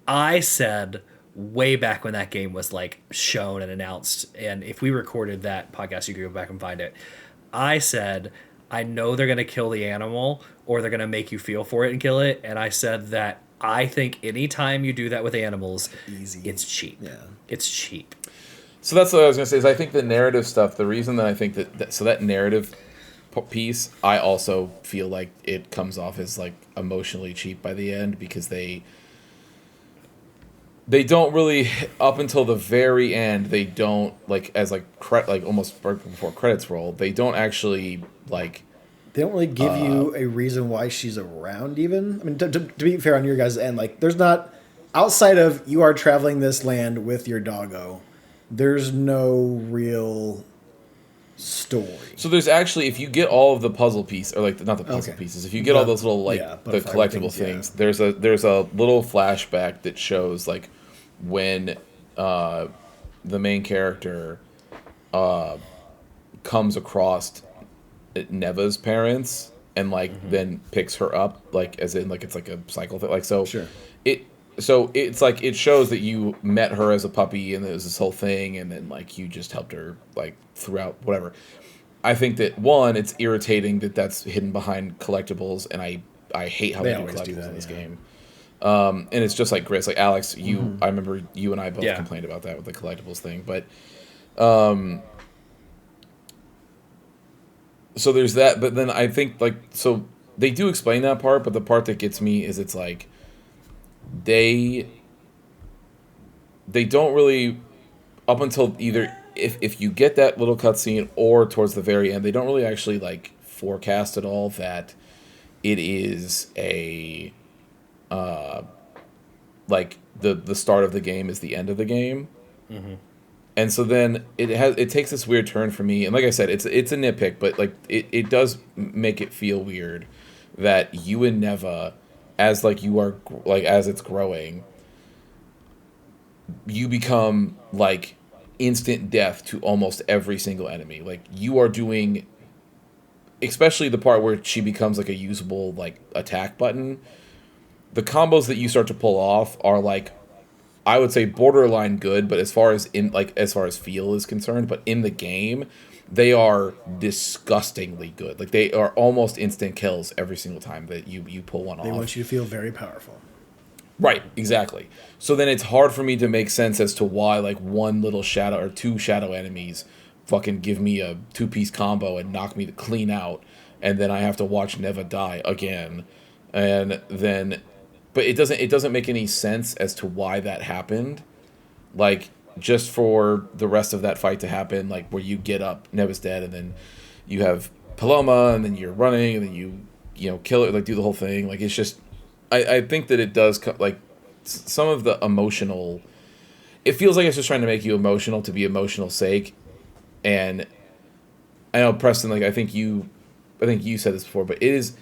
I said way back when that game was like shown and announced, and if we recorded that podcast, you could go back and find it. I said, I know they're gonna kill the animal or they're gonna make you feel for it and kill it, and I said that I think anytime you do that with animals, Easy. it's cheap. Yeah. It's cheap. So that's what I was gonna say. Is I think the narrative stuff. The reason that I think that narrative piece, I also feel like it comes off as like emotionally cheap by the end because they don't really up until the very end. They don't like as like almost right before credits roll. They don't actually like They don't really give you a reason why she's around, even. I mean, to be fair on your guys' end, like, there's not, outside of you are traveling this land with your doggo, there's no real story. So there's actually, if you get all of the puzzle piece, or like not the puzzle pieces, if you get all those little like the collectible things, there's a little flashback that shows like when the main character comes across Neva's parents and like then picks her up, like as in like it's like a cycle thing, like so. Sure. It's like it shows that you met her as a puppy and there's this whole thing, and then like you just helped her like throughout whatever. I think that one, it's irritating that that's hidden behind collectibles, and I hate how they do collectibles in this game. And it's just like Gris, like Alex, I remember you and I both complained about that with the collectibles thing, but so there's that. But then I think like so they do explain that part, but the part that gets me is it's like they don't really, up until either if you get that little cutscene or towards the very end, they don't really actually like forecast at all that it is a like the start of the game is the end of the game. And so then it takes this weird turn for me, and like I said, it's a nitpick, but like it does make it feel weird that you and Neva, as like you are like as it's growing, you become like instant death to almost every single enemy. Like you are doing, especially the part where she becomes like a usable like attack button. The combos that you start to pull off are like, I would say borderline good, but as far as feel is concerned, but in the game, they are disgustingly good. Like they are almost instant kills every single time that you pull one off. They want you to feel very powerful. Right, exactly. So then it's hard for me to make sense as to why like one little shadow or two shadow enemies fucking give me a 2-piece combo and knock me clean out, and then I have to watch Neva die again, and then, but it doesn't make any sense as to why that happened. Like just for the rest of that fight to happen, like where you get up, Neva's dead, and then you have Paloma, and then you're running, and then you know kill it, like do the whole thing. Like it's just. I think that it does, like, some of the emotional... It feels like it's just trying to make you emotional to be emotional sake. And I know, Preston, like, I think you said this before, but it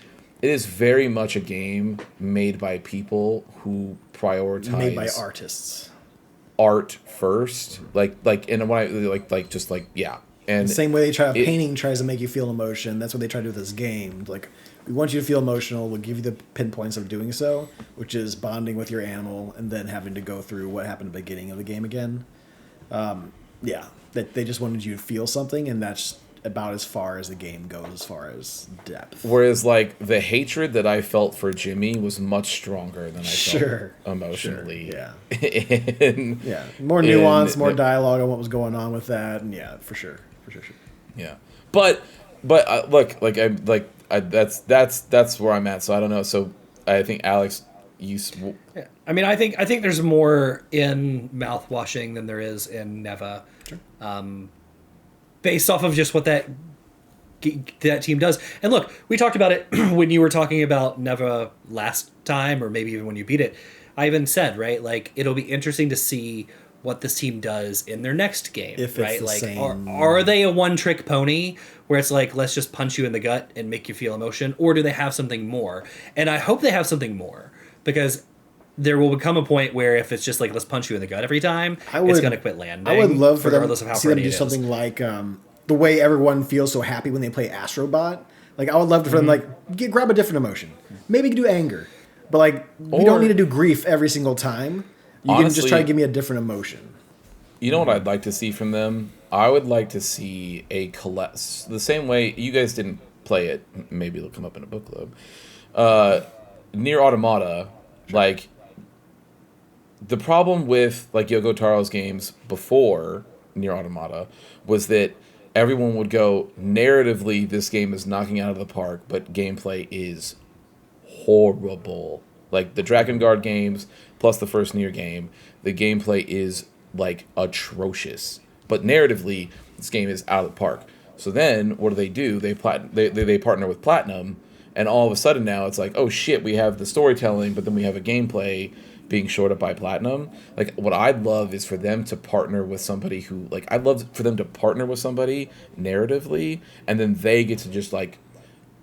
is very much a game made by people who prioritize... Made by artists. Art first. And when I, like, just, like, yeah. And the same way they try, painting tries to make you feel emotion, that's what they try to do with this game. Like... We want you to feel emotional. We'll give you the pinpoints of doing so, which is bonding with your animal and then having to go through what happened at the beginning of the game again. That they just wanted you to feel something, and that's about as far as the game goes as far as depth. Whereas, like, the hatred that I felt for Jimmy was much stronger than I felt emotionally. Sure. Yeah. More nuance, more dialogue on what was going on with that, and for sure. Yeah. But look, that's where I'm at. So I don't know. So I think Alex, Yeah. I mean, I think there's more in mouthwashing than there is in Neva, based off of just what that team does. And look, we talked about it when you were talking about Neva last time, or maybe even when you beat it. I even said, right, like it'll be interesting to see what this team does in their next game, if right? It's like, same... are they a one-trick pony where it's like, let's just punch you in the gut and make you feel emotion, or do they have something more? And I hope they have something more, because there will become a point where if it's just like, let's punch you in the gut every time, it's going to quit landing. I would love for them of how see them do something like the way everyone feels so happy when they play Astrobot. Like, I would love for them, like, grab a different emotion. Maybe do anger. But, like, we don't need to do grief every single time. You can just try to give me a different emotion. You know what I'd like to see from them? I would like to see the same way you guys didn't play it. Maybe it'll come up in a book club. Nier Automata, like the problem with like Yoko Taro's games before Nier Automata was that everyone would go, narratively, this game is knocking out of the park, but gameplay is horrible. Like the Drakengard games plus the first Nier game, the gameplay is like atrocious. But narratively, this game is out of the park. So then what do? They partner with Platinum, and all of a sudden now it's like, oh shit, we have the storytelling, but then we have a gameplay being shored up by Platinum. Like, what I'd love is for them to partner with somebody who, like, I'd love for them to partner with somebody narratively, and then they get to just, like,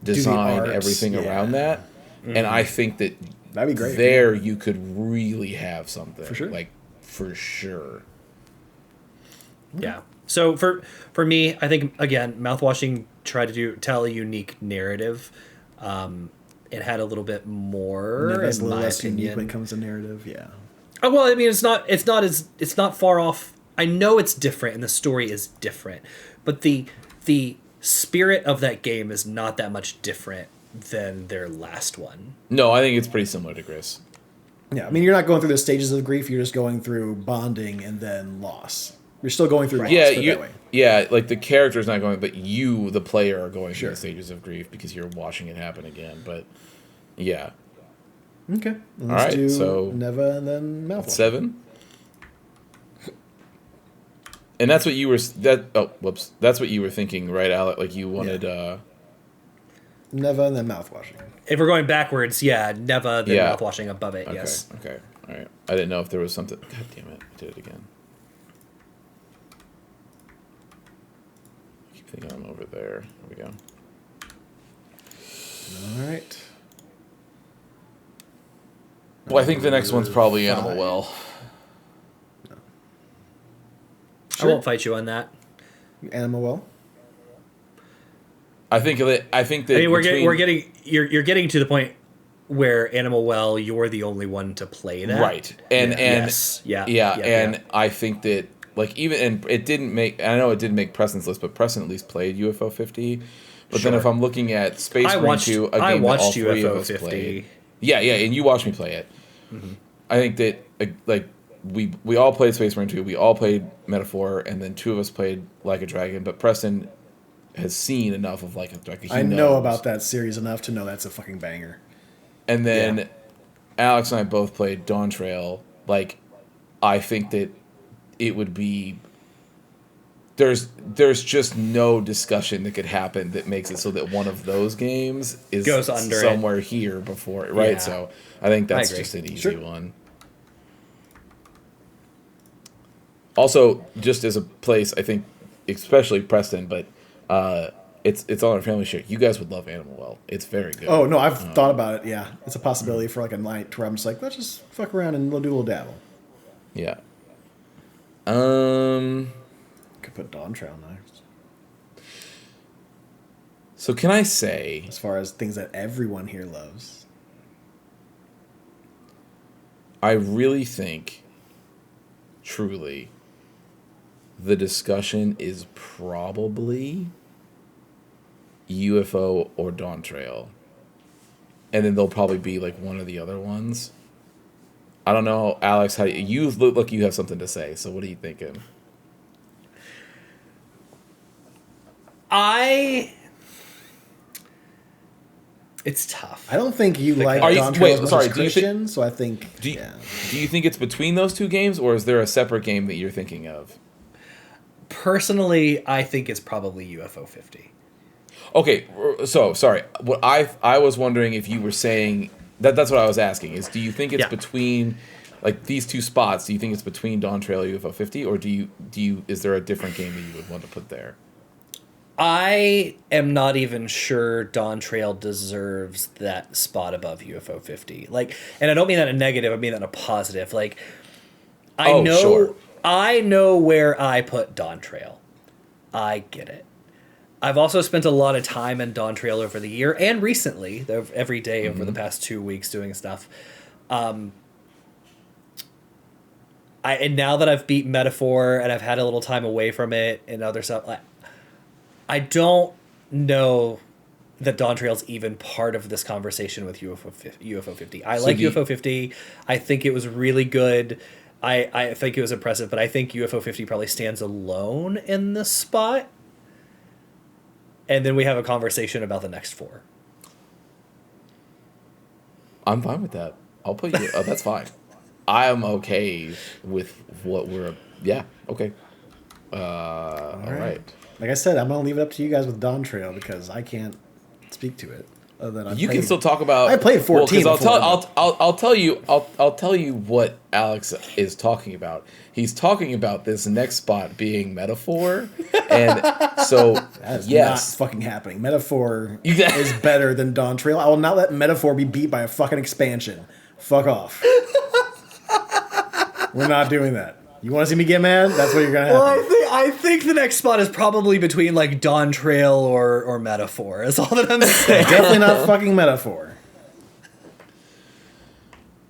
design arts, everything around that. And I think that'd be great. there you could really have something. For sure. Like, for sure. Yeah. So for me, I think again, Mouthwashing tried to tell a unique narrative. It had a little bit more, It's a in little my less unique opinion. when it comes to narrative. Yeah. Oh, well, I mean, it's not far off. I know it's different, and the story is different, but the spirit of that game is not that much different than their last one. No, I think it's pretty similar to Gris. Yeah. I mean, you're not going through the stages of grief. You're just going through bonding and then loss. You're still going through loss. Yeah, put it that way. yeah, like the character's not going, but you, the player, are going through Sure. the stages of grief because you're watching it happen again. But yeah, Okay. Let's right, do so- Neva and then Mouthwash. 7. And that's what you were that's what you were thinking, right, Alec? Like you wanted Neva and then Mouthwashing. If we're going backwards, yeah, Neva, then Yeah. Mouthwashing above it. okay, Yes. okay, all right. I didn't know if there was something. God damn it, I did it again. I keep thinking I'm over there. There we go. All right. Well, I think the next one's probably 5. Animal Well. I won't fight you on that. Animal Well. I think that. I mean, you're getting to the point where Animal Well, you're the only one to play that. right, and Yes. Yeah. and I think that, like, even, and it didn't make. I know it didn't make Preston's list, but Preston at least played UFO 50. But then Sure. if I'm looking at Space I Marine watched 2, a game I that all watched 3 of UFO us 50. played. Yeah, and you watched me play it. Mm-hmm. I think that like we all played Space Marine 2, we all played Metaphor, and then 2 of us played Like a Dragon. But Preston has seen enough of Like a Dragon. He I know knows. about that series enough to know that's a fucking banger. And then Alex and I both played Dawn Trail. Like, I think that it would be. There's just no discussion that could happen that makes it so that one of those games is Goes under it. somewhere here before it, right? Yeah. So I think that's agree. just an easy Sure. one. Also, just as a place, I think, especially Preston, but it's on our family share. You guys would love Animal Well. It's very good. Oh no, I've thought about it. Yeah, it's a possibility for like a night where I'm just like, let's just fuck around and we'll do a little dabble. Yeah. Could put Dawn Trail next. So can I say, As far as things that everyone here loves. I really think, truly, the discussion is probably UFO or Dawn Trail. And then there'll probably be like one of the other ones. I don't know, Alex, how you look like you have something to say. So what are you thinking? It's tough. I don't think you like Are you- Dawn Trail wait, as much sorry, as do you thi- Christian, so I think Do you, yeah. do you think it's between those two games, or is there a separate game that you're thinking of? Personally, I think it's probably UFO 50. Okay, so sorry. What I was wondering if you were saying that's what I was asking is, do you think it's Yeah. between like these two spots? Do you think it's between Dawn Trail and UFO 50, or do you is there a different game that you would want to put there? I am not even sure Dawn Trail deserves that spot above UFO 50. Like, and I don't mean that in a negative, I mean that in a positive. Like, Oh, sure. I know where I put Dawn Trail. I get it. I've also spent a lot of time in Dawn Trail over the year and recently, every day over the past 2 weeks doing stuff. And now that I've beat Metaphor and I've had a little time away from it and other stuff, I don't know that Dawn Trail's even part of this conversation with UFO 50. I like UFO 50. I think it was really good. I think it was impressive, but I think UFO 50 probably stands alone in this spot. And then we have a conversation about the next 4. I'm fine with that. I'll put you. Oh, that's fine. I am okay with what we're. Yeah. Okay. All right. Like I said, I'm gonna leave it up to you guys with Dawn Trail because I can't speak to it. Other than You can still talk about. I played 14 Well, before, I'll tell you. I'll tell you what Alex is talking about. He's talking about this next spot being Metaphor, and so that is yes, not fucking happening. Metaphor Yeah. is better than Dawn Trail. I will not let Metaphor be beat by a fucking expansion. Fuck off. We're not doing that. You want to see me get mad? That's what you're gonna have. Well, I think the next spot is probably between like Dawn Trail or Metaphor. Is all that I'm saying. Definitely not fucking Metaphor.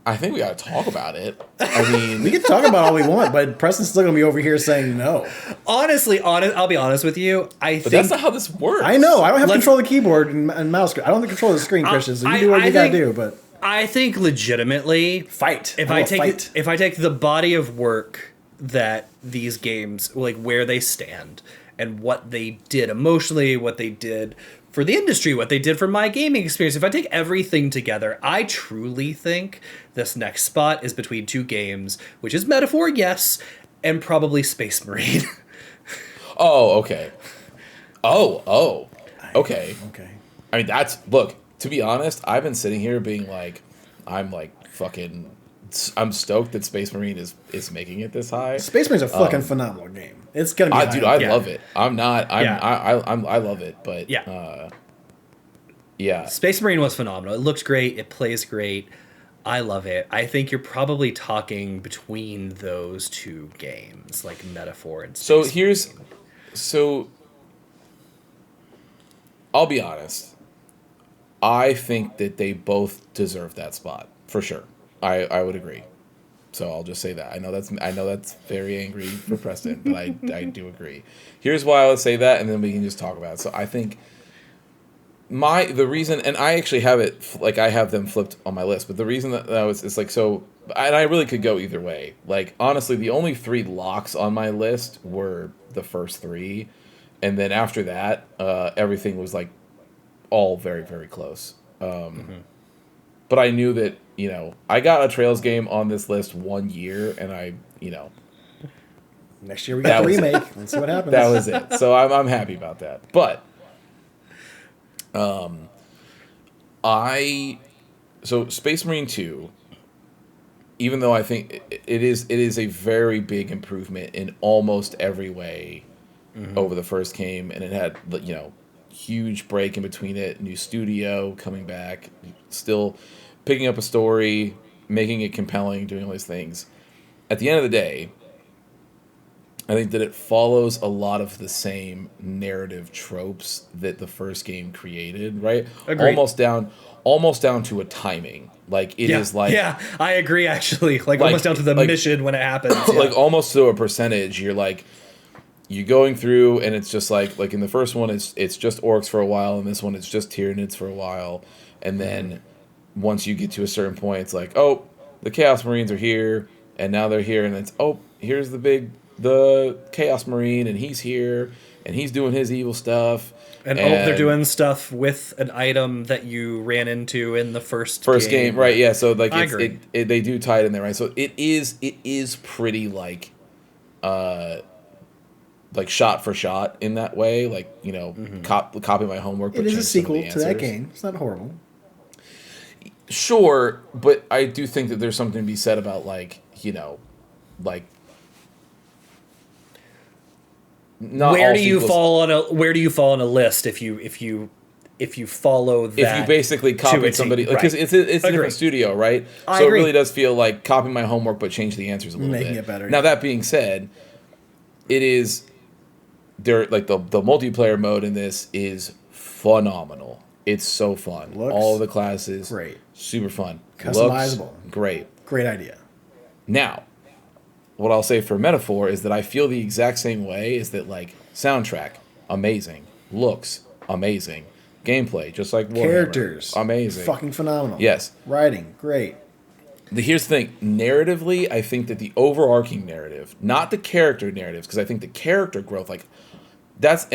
I think we got to talk about it. I mean, We can talk about all we want, but Preston's still gonna be over here saying no. Honestly, I'll be honest with you. I but think that's not how this works. I know. I don't have Let's- control of the keyboard and mouse. I don't have control of the screen, Christian. So you I- do what I you gotta think- do. But I think legitimately, fight. if I'm I gonna take fight. if I take the body of work that these games, like where they stand and what they did emotionally, what they did for the industry, what they did for my gaming experience, if I take everything together, I truly think this next spot is between two games, which is Metaphor, yes, and probably Space Marine. Oh, okay. Oh, okay. Okay. I mean, look. To be honest, I've been sitting here being like, I'm stoked that Space Marine is making it this high. Space Marine's a fucking phenomenal game. It's gonna be. Dude, high. I Yeah. love it. I love it, but Yeah. yeah. Space Marine was phenomenal. It looks great. It plays great. I love it. I think you're probably talking between those two games, like Metaphor and Space So I'll be honest. I think that they both deserve that spot for sure. I would agree. So I'll just say that. I know that's very angry for Preston, but I do agree. Here's why I would say that, and then we can just talk about it. So I think the reason, and I actually have it, like I have them flipped on my list, but the reason that it's like, so, and I really could go either way. Like, honestly, the only 3 locks on my list were the first 3, and then after that, everything was like all very, very close. But I knew that, I got a Trails game on this list 1 year, and Next year we got the was it. remake. Let's see what happens. that was it. So I'm happy about that. But so Space Marine 2, even though I think it is a very big improvement in almost every way over the first game, and it had huge break in between it, new studio coming back, still picking up a story, making it compelling, doing all these things. At the end of the day, I think that it follows a lot of the same narrative tropes that the first game created, right? Agreed. Almost down to a timing. Like it is like yeah, I agree actually. Like almost down to the mission when it happens. Yeah. like almost to a percentage. You're going through, and it's just like in the first one it's just orcs for a while, and this one it's just Tyranids for a while, and then once you get to a certain point, it's like, oh, the Chaos Marines are here, and now they're here, and it's, oh, here's the Chaos Marine, and he's here, and he's doing his evil stuff. And they're doing stuff with an item that you ran into in the first game, right? Yeah, so like I agree. they do tie it in there, right? So it is pretty like shot for shot in that way, like copy my homework. But It is a change some of sequel the to that answers. game. It's not horrible. Sure, but I do think that there's something to be said about not where all do you sequels- fall on a list if you follow that? If you basically to a copied T, somebody, right. because it's a Agreed. different studio, right? I So agree. it really does feel like copying my homework, but change the answers a little Making bit. it better, Now yeah. that being said, it is there like the multiplayer mode in this is phenomenal. It's so fun. Looks All of the classes, great. super fun. Customizable. Looks great. Great idea. Now, what I'll say for Metaphor is that I feel the exact same way. Is that like soundtrack amazing, looks amazing, gameplay just like Warhammer, Characters. amazing, Fucking phenomenal. yes. Writing. Great. Here's the thing. Narratively, I think that the overarching narrative, not the character narratives, because I think the character growth, this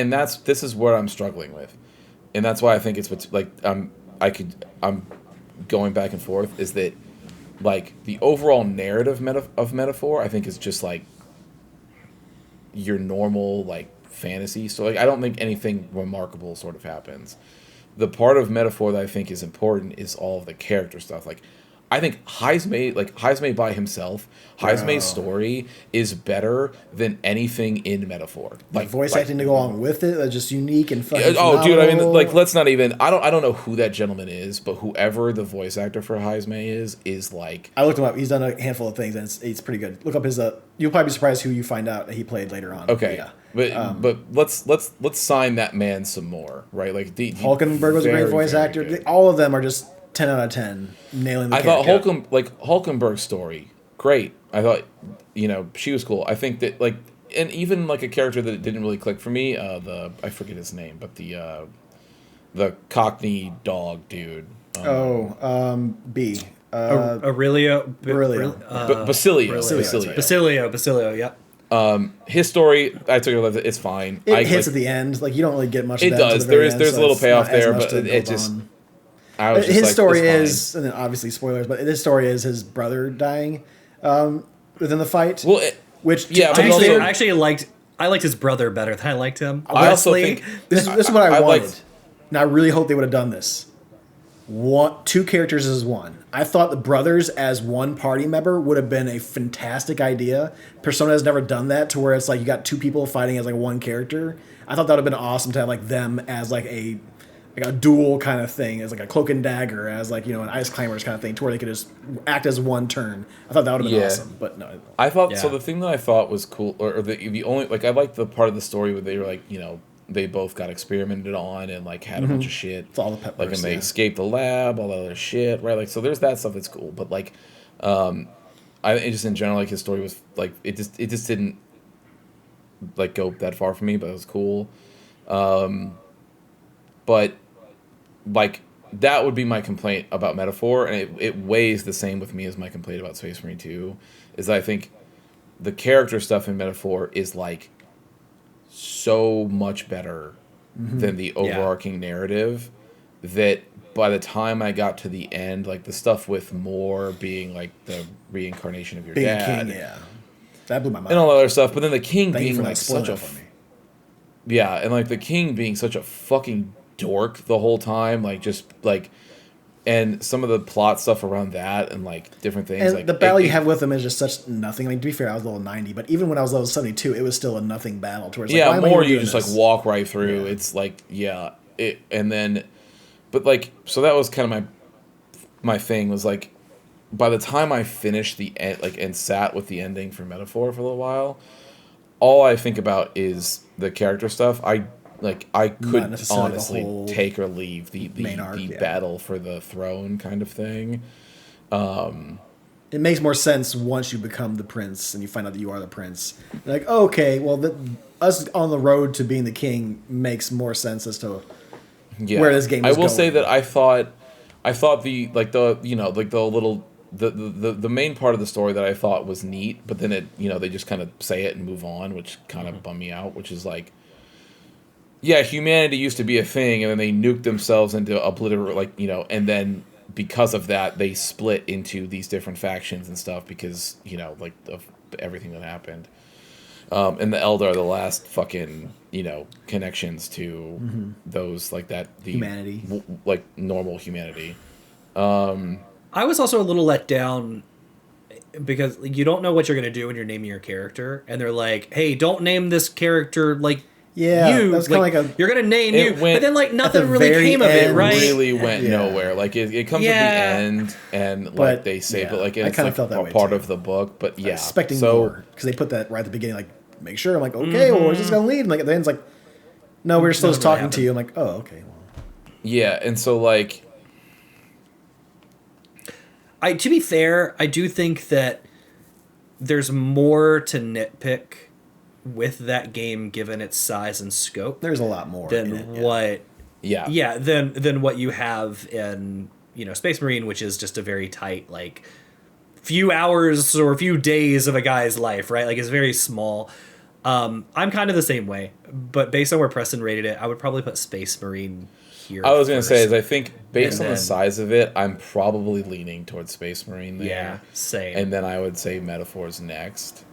is what I'm struggling with, and that's why I think it's I'm going back and forth. Is that like the overall narrative of Metaphor? I think is just like your normal like fantasy. So like I don't think anything remarkable sort of happens. The part of Metaphor that I think is important is all of the character stuff. Like I think Heismay by himself, Heismay's story is better than anything in Metaphor. Like voice acting to go along with it, that's just unique and fucking oh, dude, I mean, phenomenal. like, let's not even. I don't know who that gentleman is, but whoever the voice actor for Heismay is like. I looked him up. He's done a handful of things, and it's pretty good. Look up his. You'll probably be surprised who you find out that he played later on. Okay, Yeah. but let's sign that man some more, right? Like Hulkenberg was a great very, voice very actor. good. All of them are just 10 out of 10, nailing the I thought character. Hulkenberg's story great. I thought she was cool. I think that like and even like a character that didn't really click for me. I forget his name, but the Cockney dog dude. B. Aurelio. Aurelio. Basilio. Basilio. Yep. His story, I took it a little. It's fine. It hits at the end. Like you don't really get much. It of that does. to the very There's end, a little it's payoff not as there, much but to it build just. on. I was just His like, story it's is, and then obviously spoilers, but his story is his brother dying within the fight. Well, which yeah, to but be also- fair, I actually liked his brother better than I liked him. I also honestly. think this is what I wanted, liked- and I really hope they would have done this. Two characters as one. I thought the brothers as one party member would have been a fantastic idea. Persona has never done that to where it's like you got two people fighting as like one character. I thought that would have been awesome to have like them as like a dual kind of thing, as like a cloak and dagger, as like an ice climbers kind of thing, to where they could just act as one turn. I thought that would have been Yeah. awesome, but no. I thought so. Yeah. The thing that I thought was cool, or the only like I liked the part of the story where they were like they both got experimented on and like had a bunch of shit. It's all the peppers, like and they yeah. escaped the lab, all that other shit, right? Like so, there's that stuff that's cool, but like, I just in general like his story was like it just didn't like go that far for me, but it was cool. But like that would be my complaint about Metaphor, and it weighs the same with me as my complaint about Space Marine 2, is that I think the character stuff in Metaphor is like so much better than the overarching narrative that by the time I got to the end, like the stuff with Moore being like the reincarnation of your Big dad King, yeah. That blew my mind. and all that other stuff, but then the king Thank you being for like not spoiling such a that for me. yeah, and like the king being such a fucking dork the whole time, like just like, and some of the plot stuff around that and like different things. And like the battle you have with him is just such nothing. I mean, to be fair, I was level 90, but even when I was level 72, it was still a nothing battle. Towards yeah, like, why am I more even you doing just this? like walk right through. Yeah. It's like and then, but like so that was kind of my thing was like, by the time I finished the end and sat with the ending for Metaphor for a little while, all I think about is the character stuff. I could necessarily the honestly whole take or leave the main arc, yeah. battle for the throne kind of thing. It makes more sense once you become the prince and you find out that you are the prince. You're like, oh, okay, well, us on the road to being the king makes more sense as to where this game I is will say going. that I thought the main part of the story that I thought was neat, but then they just kind of say it and move on, which kind of bummed me out, which is like, yeah, humanity used to be a thing, and then they nuked themselves into and then because of that, they split into these different factions and stuff because, of everything that happened. And the Elder are the last fucking, connections to those like that. The Humanity. Like normal humanity. I was also a little let down because you don't know what you're going to do when you're naming your character, and they're like, "Hey, don't name this character like Yeah, you. that was kinda like a- you're going to name It you." went- But then like nothing the really very came of it, end, right? Really went Yeah. nowhere. Like it comes Yeah. at the end, and like But, they say, yeah, but like I it's kinda like felt that a way, part too. of the book. But yeah, expecting so more because they put that right at the beginning. Like, make sure. I'm like, okay, well, where's this going to lead? And like at the end, it's like, no, we're still just Nothing really talking to you. I'm like, oh, okay. Well, yeah, and so like To be fair, I do think that there's more to nitpick with that game given its size and scope there's a lot more than in it, yeah. what yeah, than what you have in Space Marine, which is just a very tight like few hours or a few days of a guy's life, right? Like it's very small. I'm kind of the same way, but based on where Preston rated it, I would probably put Space Marine here. I was gonna say first. is I think based And on the then- size of it, I'm probably leaning towards Space Marine there. Yeah, same. And then I would say Metaphor's next.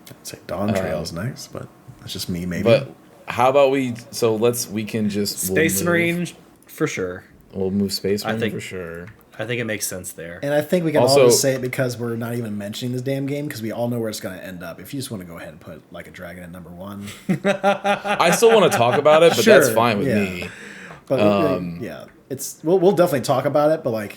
I'd say Dawn Trail's nice, but That's just me, maybe. But how about we can just Space Marine for sure. We'll move Space Marine think- for sure. I think it makes sense there. And I think we can Also- all just say it because we're not even mentioning this damn game because we all know where it's going to end up. If you just want to go ahead and put Like a Dragon at number 1. I still want to talk about it, but that's Sure, fine with yeah. me. But yeah, we'll definitely talk about it, but like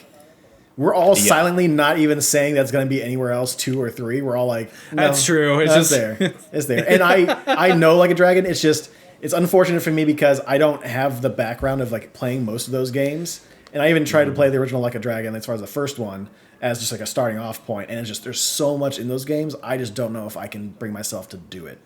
we're all silently not even saying that's going to be anywhere else 2 or 3. We're all like, no, That's true. It's It's just there. It's there. And I know Like a Dragon. It's just it's unfortunate for me because I don't have the background of like playing most of those games. And I even tried to play the original Like a Dragon as far as the first one as just like a starting off point. And it's just there's so much in those games. I just don't know if I can bring myself to do it.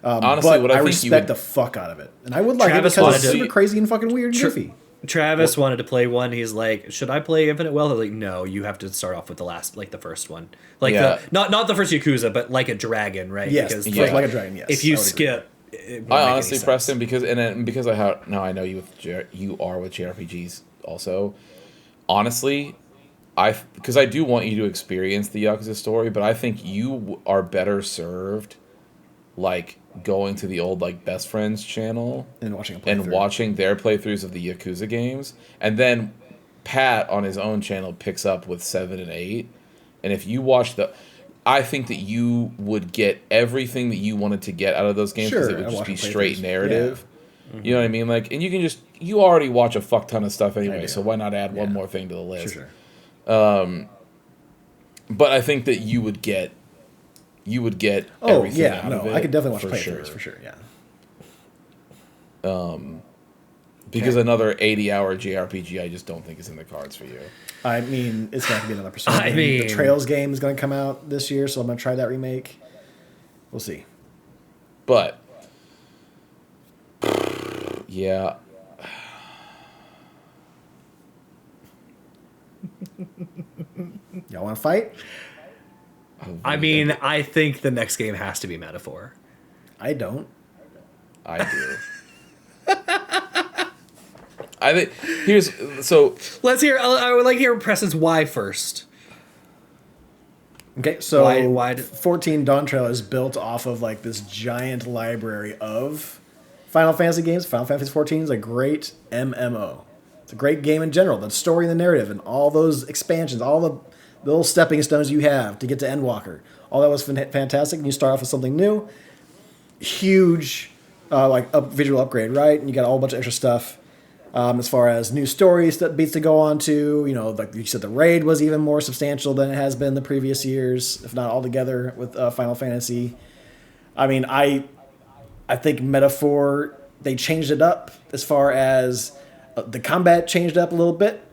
Honestly, But what I think respect you would, the fuck out of it. And I would like Travis it because wanted it's to- super crazy and fucking weird and goofy. Travis wanted to play one. He's like, should I play Infinite Wealth? I was like, no, you have to start off with the first one. Like Yeah. not the first Yakuza, but Like a Dragon, right? Yes, Because first Yeah. Like a Dragon, yes. if you I would agree. skip, it won't I make any honestly, sense. Preston, because now I know you you are with JRPGs also. Honestly, because I do want you to experience the Yakuza story, but I think you are better served, like going to the old like Best Friends channel And watching a and playthrough. watching their playthroughs of the Yakuza games, and then Pat on his own channel picks up with 7 and 8, and if you watch I think that you would get everything that you wanted to get out of those games because Sure, it would I just watch be the straight playthroughs. narrative. You know what I mean? Like, and you already watch a fuck ton of stuff anyway, do. so why not add one Yeah. more thing to the list? Sure. But I think that you would get Oh everything yeah, out no, of it I could definitely watch for playthroughs sure. for sure. Yeah. Because another 80-hour JRPG, I just don't think is in the cards for you. I mean, it's going to be another Persona. I game. mean- the Trails game is going to come out this year, so I'm going to try that remake. We'll see. But yeah, Y'all want to fight? I mean, I think the next game has to be Metaphor. I don't. I do. I think Let's hear. I would like to hear Preston's why first. Okay, so Why 14 Dawn Trail is built off of like this giant library of Final Fantasy games. Final Fantasy 14 is a great MMO. It's a great game in general. The story and the narrative and all those expansions, all the little stepping stones you have to get to Endwalker. All that was fantastic. And you start off with something new. Huge visual upgrade, right? And you got a whole bunch of extra stuff. As far as new stories that beats to go on to, like you said, the raid was even more substantial than it has been the previous years, if not altogether with Final Fantasy. I mean, I think Metaphor, they changed it up as far as the combat changed up a little bit.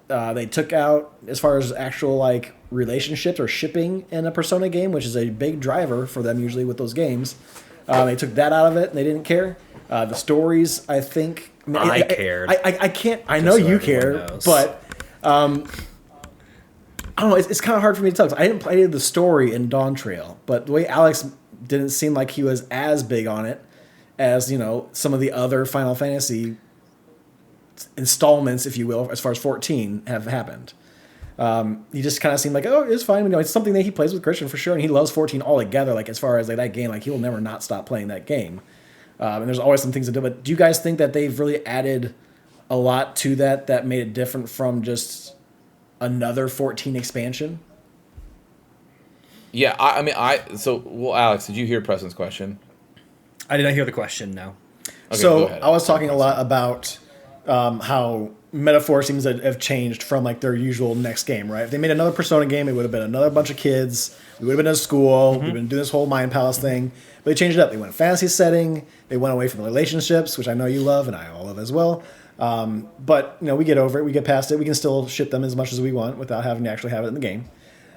They took out, as far as actual like relationships or shipping in a Persona game, which is a big driver for them usually with those games. They took that out of it and they didn't care. The stories, I think... I cared. I can't... I know so you everyone care, knows. but... I don't know. It's kind of hard for me to tell because I didn't play the story in Dawn Trail, but the way Alex didn't seem like he was as big on it as some of the other Final Fantasy installments, if you will, as far as 14 have happened. He just kind of seemed like, oh, it's fine. It's something that he plays with Christian for sure, and he loves 14 altogether. Like as far as like that game, like he will never not stop playing that game. And there's always some things to do. But do you guys think that they've really added a lot to that made it different from just another 14 expansion? yeah, Alex, did you hear Preston's question? I did not hear the question. No. Okay, So go ahead. I was talking a lot about how Metaphor seems to have changed from like their usual next game, right? If they made another Persona game, it would have been another bunch of kids. We would have been in school. We've been doing this whole Mind Palace thing. But they changed it up. They went a fantasy setting. They went away from the relationships, which I know you love and I all love as well. But we get over it. We get past it. We can still ship them as much as we want without having to actually have it in the game.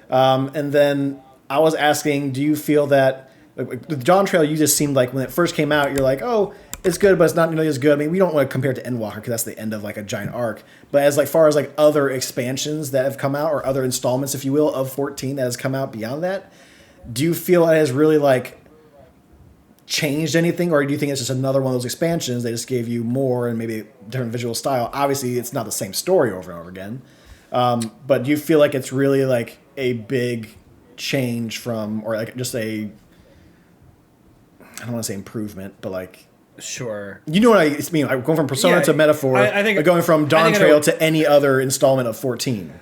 And then I was asking, do you feel that with Dawn Trail, you just seemed like when it first came out, you're like, oh, it's good, but it's not nearly as good. I mean, we don't want to compare it to Endwalker because that's the end of like a giant arc. But as like far as like other expansions that have come out or other installments, if you will, of 14 that has come out beyond that, do you feel it has really like changed anything, or do you think it's just another one of those expansions? They just gave you more and maybe a different visual style. Obviously, it's not the same story over and over again. But do you feel like it's really like a big change from, or like just a, I don't want to say improvement, but like, Sure. you know what I mean? Like going from Persona Yeah, to Metaphor, I think- like going from Dawn I think I know- Trail to any other installment of 14.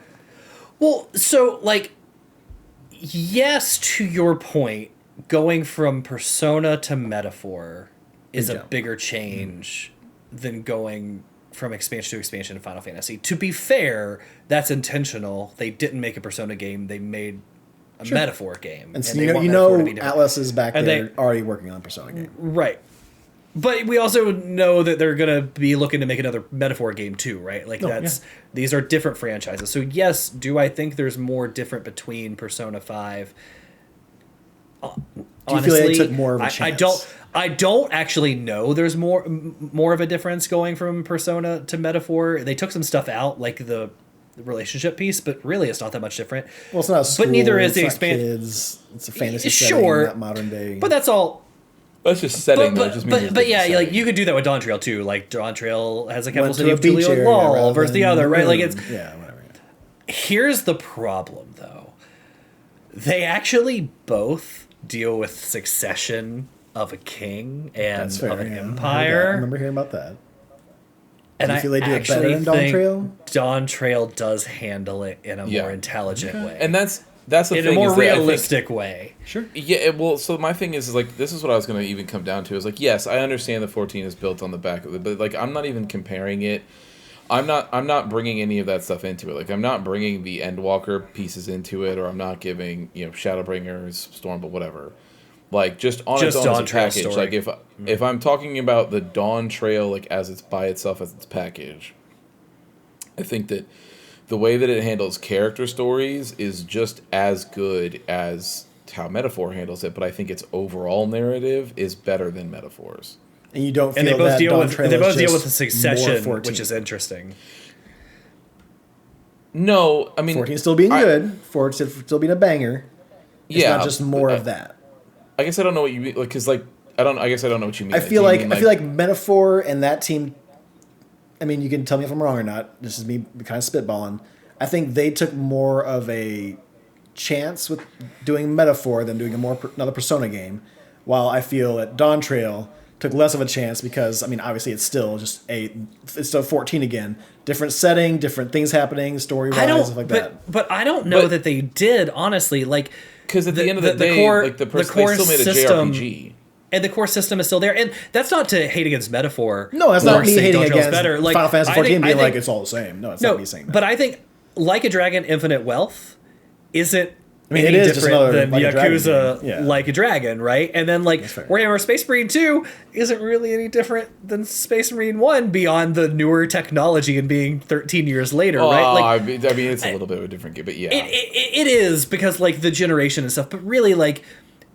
Well, so like, yes, to your point, going from Persona to Metaphor is Big a jump. bigger change than going from expansion to expansion in Final Fantasy. To be fair, that's intentional. They didn't make a Persona game; they made a Metaphor game. And so they you know, want Metaphor to be different. Atlas is back And there they- already working on a Persona game. Right. But we also know that they're going to be looking to make another Metaphor game too, right? Like these are different franchises. So yes, do I think there's more different between Persona 5? Do you feel like they took more of a I chance? I don't actually know there's more of a difference going from Persona to Metaphor. They took some stuff out like the relationship piece, but really it's not that much different. Well, it's not a school. But neither is it's the not expansion. kids. It's a fantasy Sure. setting, not modern day. But that's all. That's just setting. though. It just means it's But yeah, different like setting. you could do that with Dawn Trail too. Like Dawn Trail has a capital Went city to a of beach Tulio area Law rather versus the than other, right? Like moon. it's yeah, whatever. here's the problem though. They actually both deal with succession of a king and That's fair. of an yeah. I heard that. I empire. remember hearing about that. And you I feel they do it better actually than Dawn think Trail? Dawn Trail does handle it in a Yeah. more intelligent way. And that's the in thing. a more is that I think- realistic way. Sure. Yeah, well, so my thing is like this is what I was going to even come down to is like yes, I understand the 14 is built on the back of it, but like I'm not even comparing it. I'm not bringing any of that stuff into it. Like I'm not bringing the Endwalker pieces into it, or I'm not giving Shadowbringers, Storm, but whatever. Like just on Just its own Dawn as a Trail package. story. Like if I'm talking about the Dawn Trail like as it's by itself as its package, I think that the way that it handles character stories is just as good as how Metaphor handles it, but I think its overall narrative is better than Metaphor's. And you don't feel And they both that deal Dawn with Trail they is both deal just with the succession, more 14. which is interesting. No, I mean 14 still being good, 14 still being a banger. It's yeah, not just more of that. I guess I don't know what you mean, like, cause like I guess I don't know what you mean. I Do feel you like mean, I feel like Metaphor and that team. I mean, you can tell me if I'm wrong or not. This is me kind of spitballing. I think they took more of a chance with doing Metaphor than doing another Persona game, while I feel that Dawn Trail took less of a chance because I mean, obviously it's still it's still 14 again, different setting, different things happening, story I wise, don't, stuff like but that. but I don't know But- that they did honestly. Like because at the end of the day, core, like the the person core they still made a system, JRPG. and the core system is still there. And that's not to hate against Metaphor. No, that's or not me say hating Dawn Trail's against better. Like, Final Fantasy I 14 think- being I like think- it's all the same. No, it's no, not me saying that. but I think Like a Dragon Infinite Wealth isn't. I mean, any it is just different another than Like a Dragon Yakuza game. Yeah. Like a Dragon, right? And then like fair. Warhammer Space Marine 2 isn't really any different than Space Marine 1 beyond the newer technology and being 13 years later, right? Oh, Like I mean, it's a little bit of a different game, but yeah. it is because like the generation and stuff, but really like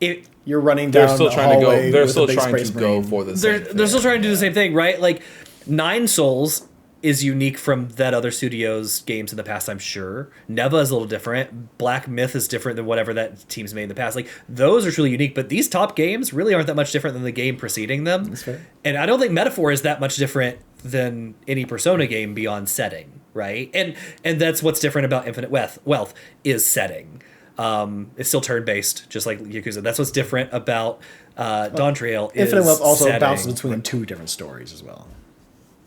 it You're running they're down still the trying to go. hallway They're with still a big trying Space to go Marine. for the they're same they're still thing. trying to do the same thing, right? Like Nine Souls is unique from that other studio's games in the past, I'm sure. Neva is a little different. Black Myth is different than whatever that team's made in the past. Like those are truly unique, but these top games really aren't that much different than the game preceding them. That's fair. And I don't think Metaphor is that much different than any Persona game beyond setting, right? And that's what's different about Infinite Wealth is setting. It's still turn-based, just like Yakuza. That's what's different about Dawn Trail. Infinite is Wealth also setting. bounces between two different stories as well.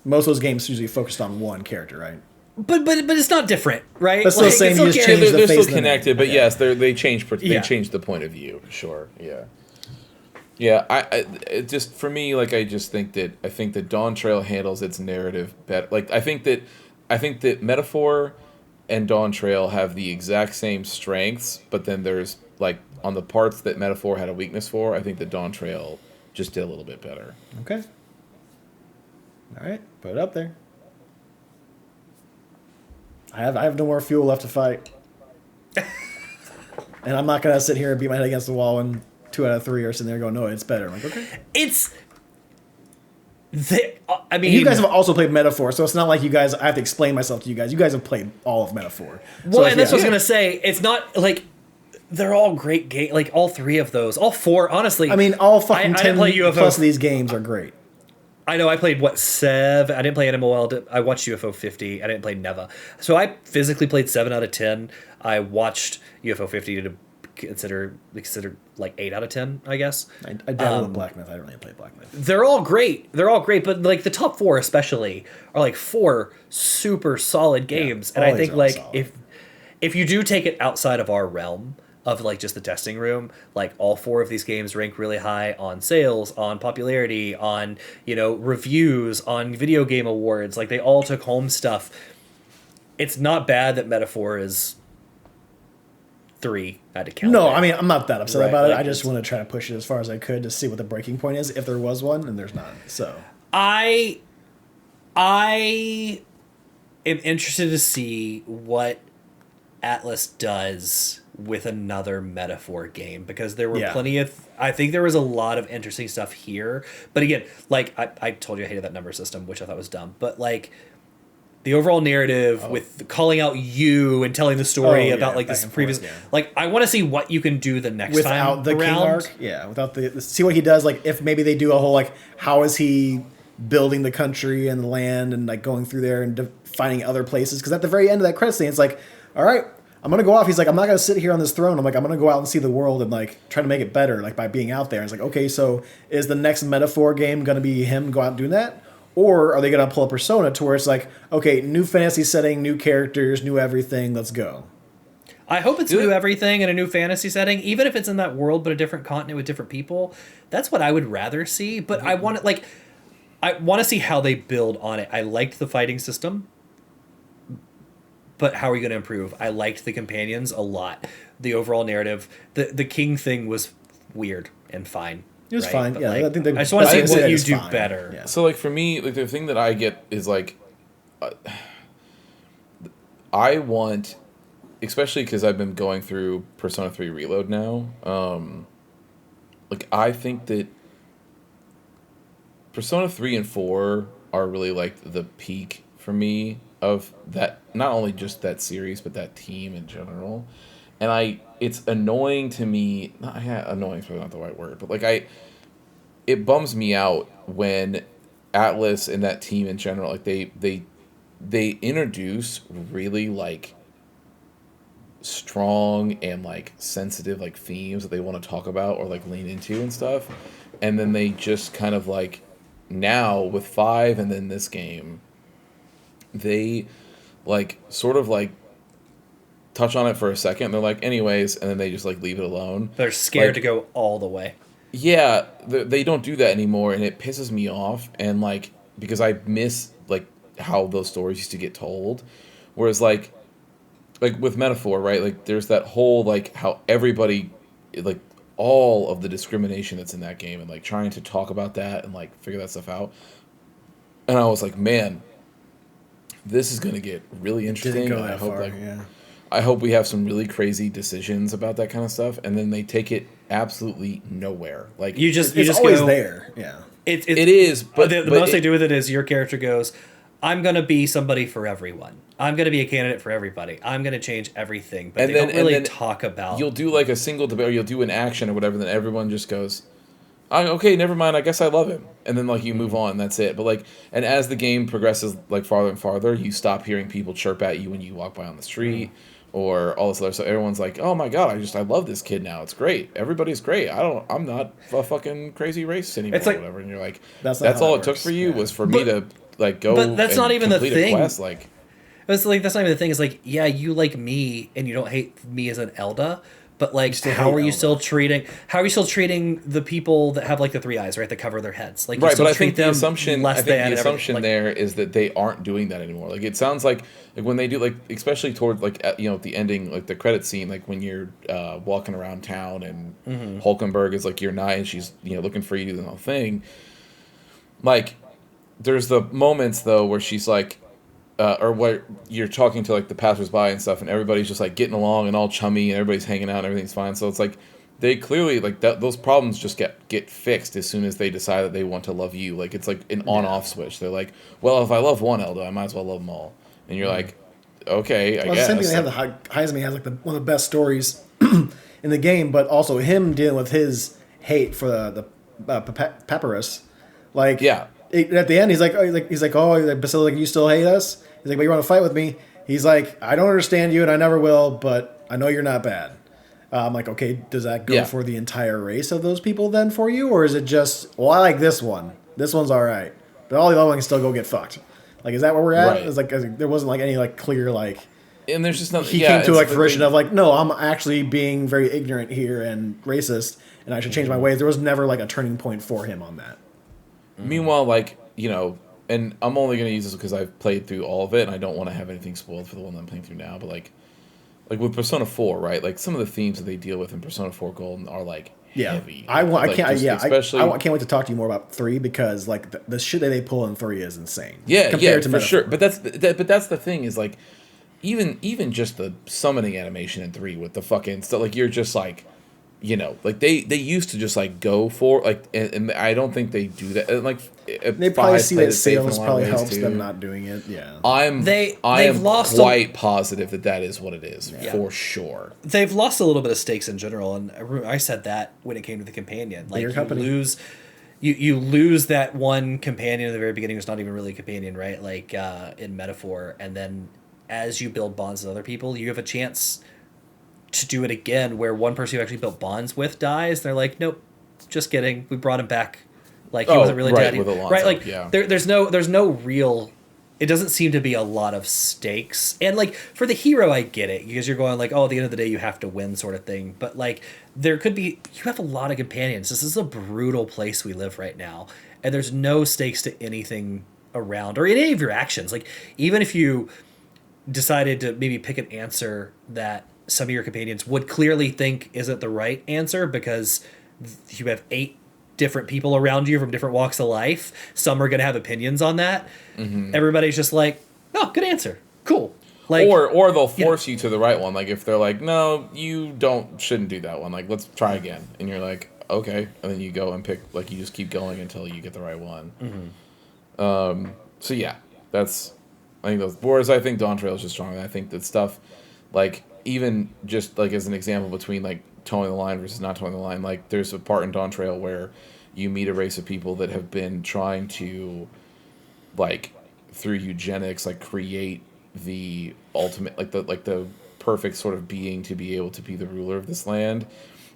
Most of those games usually focused on one character, right? But it's not different, right? But still saying you just carries- change the They're face still of the name. connected, but Okay. yes, they changed. They Yeah. changed the point of view. Sure, yeah, yeah. I it just for me, like I think that Dawn Trail handles its narrative better. Like I think that Metaphor and Dawn Trail have the exact same strengths, but then there's like on the parts that Metaphor had a weakness for. I think that Dawn Trail just did a little bit better. Okay. All right, put it up there. I have no more fuel left to fight, and I'm not gonna sit here and beat my head against the wall when 2 out of 3 are sitting there going, "No, it's better." I'm like, okay. I mean, You guys have also played Metaphor, so it's not like you guys. I have to explain myself to you guys. You guys have played all of Metaphor. well, So and that's what I was yeah. gonna say. It's not like they're all great games. Like all 3 of those, all 4. Honestly, I mean, all fucking I 10 didn't play UFO. plus of these games are great. I know I played 7. I didn't play MMOL. I watched UFO 50. I didn't play Neva. So I physically played 7 out of 10. I watched UFO 50 to considered like 8 out of 10, I guess. I dabbled with Black Myth. I don't really play Black Myth. They're all great. They're all great, but like the top 4 especially are like 4 super solid games. And I all these think are like solid. if you do take it outside of our realm of like just the testing room, like all 4 of these games rank really high on sales, on popularity, on, you know, reviews, on video game awards. Like they all took home stuff. It's not bad that Metaphor is 3. I had to count. No, there. I mean, I'm not that upset Right, about it. like, I just it's- want to try to push it as far as I could to see what the breaking point is, if there was one, and there's none. So I am interested to see what Atlas does with another Metaphor game, because there were Yeah. plenty of, I think there was a lot of interesting stuff here. But again, like I told you I hated that number system, which I thought was dumb. But like the overall narrative with calling out you and telling the story Oh, about yeah, like back this and previous, forth, yeah. like I want to see what you can do the next without time the king around. arc, yeah, without the see what he does. Like if maybe they do a whole like how is he building the country and the land and like going through there and finding other places, because at the very end of that credit scene it's like, all right, I'm gonna go off. He's like, I'm not gonna sit here on this throne. I'm like, I'm gonna go out and see the world and like try to make it better, like by being out there. And it's like, okay, so is the next Metaphor game gonna be him go out and doing that, or are they gonna pull a Persona to where it's like, okay, new fantasy setting, new characters, new everything, let's go. I hope it's Do new it. everything in a new fantasy setting, even if it's in that world but a different continent with different people. That's what I would rather see. But I want to I want to see how they build on it. I liked the fighting system, but how are you going to improve? I liked the companions a lot. The overall narrative, the king thing was weird and fine. It was right? fine, But, yeah. like, I think they, I just want to I see think what it you is do fine. better. Yeah. So like for me, like the thing that I get is like, I want, especially because I've been going through Persona 3 Reload now. Like I think that Persona 3 and 4 are really like the peak for me of that, not only just that series but that team in general. And it's annoying to me, not yeah, annoying is probably not the right word, but like it bums me out when Atlas and that team in general, like they introduce really like strong and like sensitive like themes that they want to talk about or like lean into and stuff, and then they just kind of like now with 5 and then this game they like sort of like touch on it for a second, they're like anyways, and then they just like leave it alone. They're scared Like, to go all the way. yeah, they don't do that anymore, and it pisses me off. And like because I miss like how those stories used to get told, whereas like with Metaphor, right? Like there's that whole like how everybody like all of the discrimination that's in that game and like trying to talk about that and like figure that stuff out. And I was like, man, this is gonna get really interesting. Didn't go and that far, yeah. I hope we have some really crazy decisions about that kind of stuff, and then they take it absolutely nowhere. Like You It's just always go, there, yeah. It is, but the but most they it- do with it is your character goes, I'm going to be somebody for everyone. I'm going to be a candidate for everybody. I'm going to change everything. But they don't really talk about... You'll do like a single debate, or you'll do an action or whatever, then everyone just goes, "Oh, okay, never mind, I guess I love him." And then like you move on, that's it. But like, and as the game progresses like farther and farther, you stop hearing people chirp at you when you walk by on the street. Or all this other stuff. Everyone's like, "Oh my god, I love this kid now. It's great. Everybody's great. I'm not a fucking crazy racist anymore." It's like- or whatever. And you're like, That's "That's not how all it it took works, for you yeah. was for me to like go." But that's and not even the complete thing. A quest. Like, It's like, that's not even the thing. It's like, yeah, you like me and you don't hate me as an Elda, but like, still how hate are you Elda. still treating... How are you still treating the people that have like the 3 eyes, right? That cover their heads. Like, you right, still but I treat think the them assumption, less I think than the and everything. assumption Like, there is that they aren't doing that anymore. Like it sounds like when they do like, especially toward like at the ending, like the credit scene, like when you're walking around town and Hulkenberg is like your knight and she's looking for you and the whole thing. Like, there's the moments though where she's like, or where you're talking to like the passersby and stuff, and everybody's just like getting along and all chummy and everybody's hanging out and everything's fine. So it's like they clearly like those problems just get fixed as soon as they decide that they want to love you. Like it's like an on-off switch. They're like, well, if I love one Elda, I might as well love them all. And you're like, okay, I Well, guess. the same thing they have. Heisman has like one of the best stories in the game, but also him dealing with his hate for the Papyrus. Like, Yeah. At the end, he's like, Basilica, you still hate us? He's like, but you want to fight with me? He's like, I don't understand you, and I never will, but I know you're not bad. I'm like, okay, does that go Yeah. for the entire race of those people then for you? Or is it just, well, I like this one. This one's all right. But all the other ones can still go get fucked. Like, is that where we're at? Right. It's like, there wasn't like any like clear, like, And there's just nothing. he came to like fruition of like, no, I'm actually being very ignorant here and racist and I should change my ways. There was never like a turning point for him on that. Meanwhile, like, you know, and I'm only going to use this because I've played through all of it, and I don't want to have anything spoiled for the one that I'm playing through now, but, like with Persona 4, right? Like, some of the themes that they deal with in Persona 4 Golden are, like, heavy. I Like, can't especially, can't wait to talk to you more about 3 because, like, the shit that they pull in 3 is insane. yeah, compared to for Metaphor. sure. But that's the thing is, like, even just the summoning animation in 3 with the fucking stuff, like, you're just, like, you know, like they used to just like go for like, and I don't think they do that. And like They probably see that sales probably helps them not doing it. Yeah, I They've am lost quite positive that is what it is for sure. They've lost a little bit of stakes in general, and I said that when it came to the companion. Like, Bigger company. You lose that one companion at the very beginning who's not even really a companion, right? Like in Metaphor, and then as you build bonds with other people, you have a chance to do it again where one person you actually built bonds with dies. They're like, nope, just kidding. We brought him back. Like, he wasn't really right, dead. with Alonso, Right? Like, yeah. there's no real. It doesn't seem to be a lot of stakes. And like for the hero, I get it because you're going like, oh, at the end of the day, you have to win, sort of thing. But like, there could be. You have a lot of companions. This is a brutal place we live right now, and there's no stakes to anything around or in any of your actions. Like, even if you decided to maybe pick an answer that some of your companions would clearly think isn't the right answer because you have 8 different people around you from different walks of life. Some are going to have opinions on that. Mm-hmm. Everybody's just like, oh, good answer. Cool. Like, or they'll force you to the right one. Like if they're like, no, you shouldn't do that one. Like, let's try again. And you're like, okay. And then you go and pick, like, you just keep going until you get the right one. Mm-hmm. So yeah, I think those, whereas I think Dawn Trail is just stronger. I think that stuff, like, even just like as an example between like towing the line versus not towing the line, like there's a part in Dawn Trail where you meet a race of people that have been trying to, like, through eugenics, like create the ultimate, like the perfect sort of being to be able to be the ruler of this land,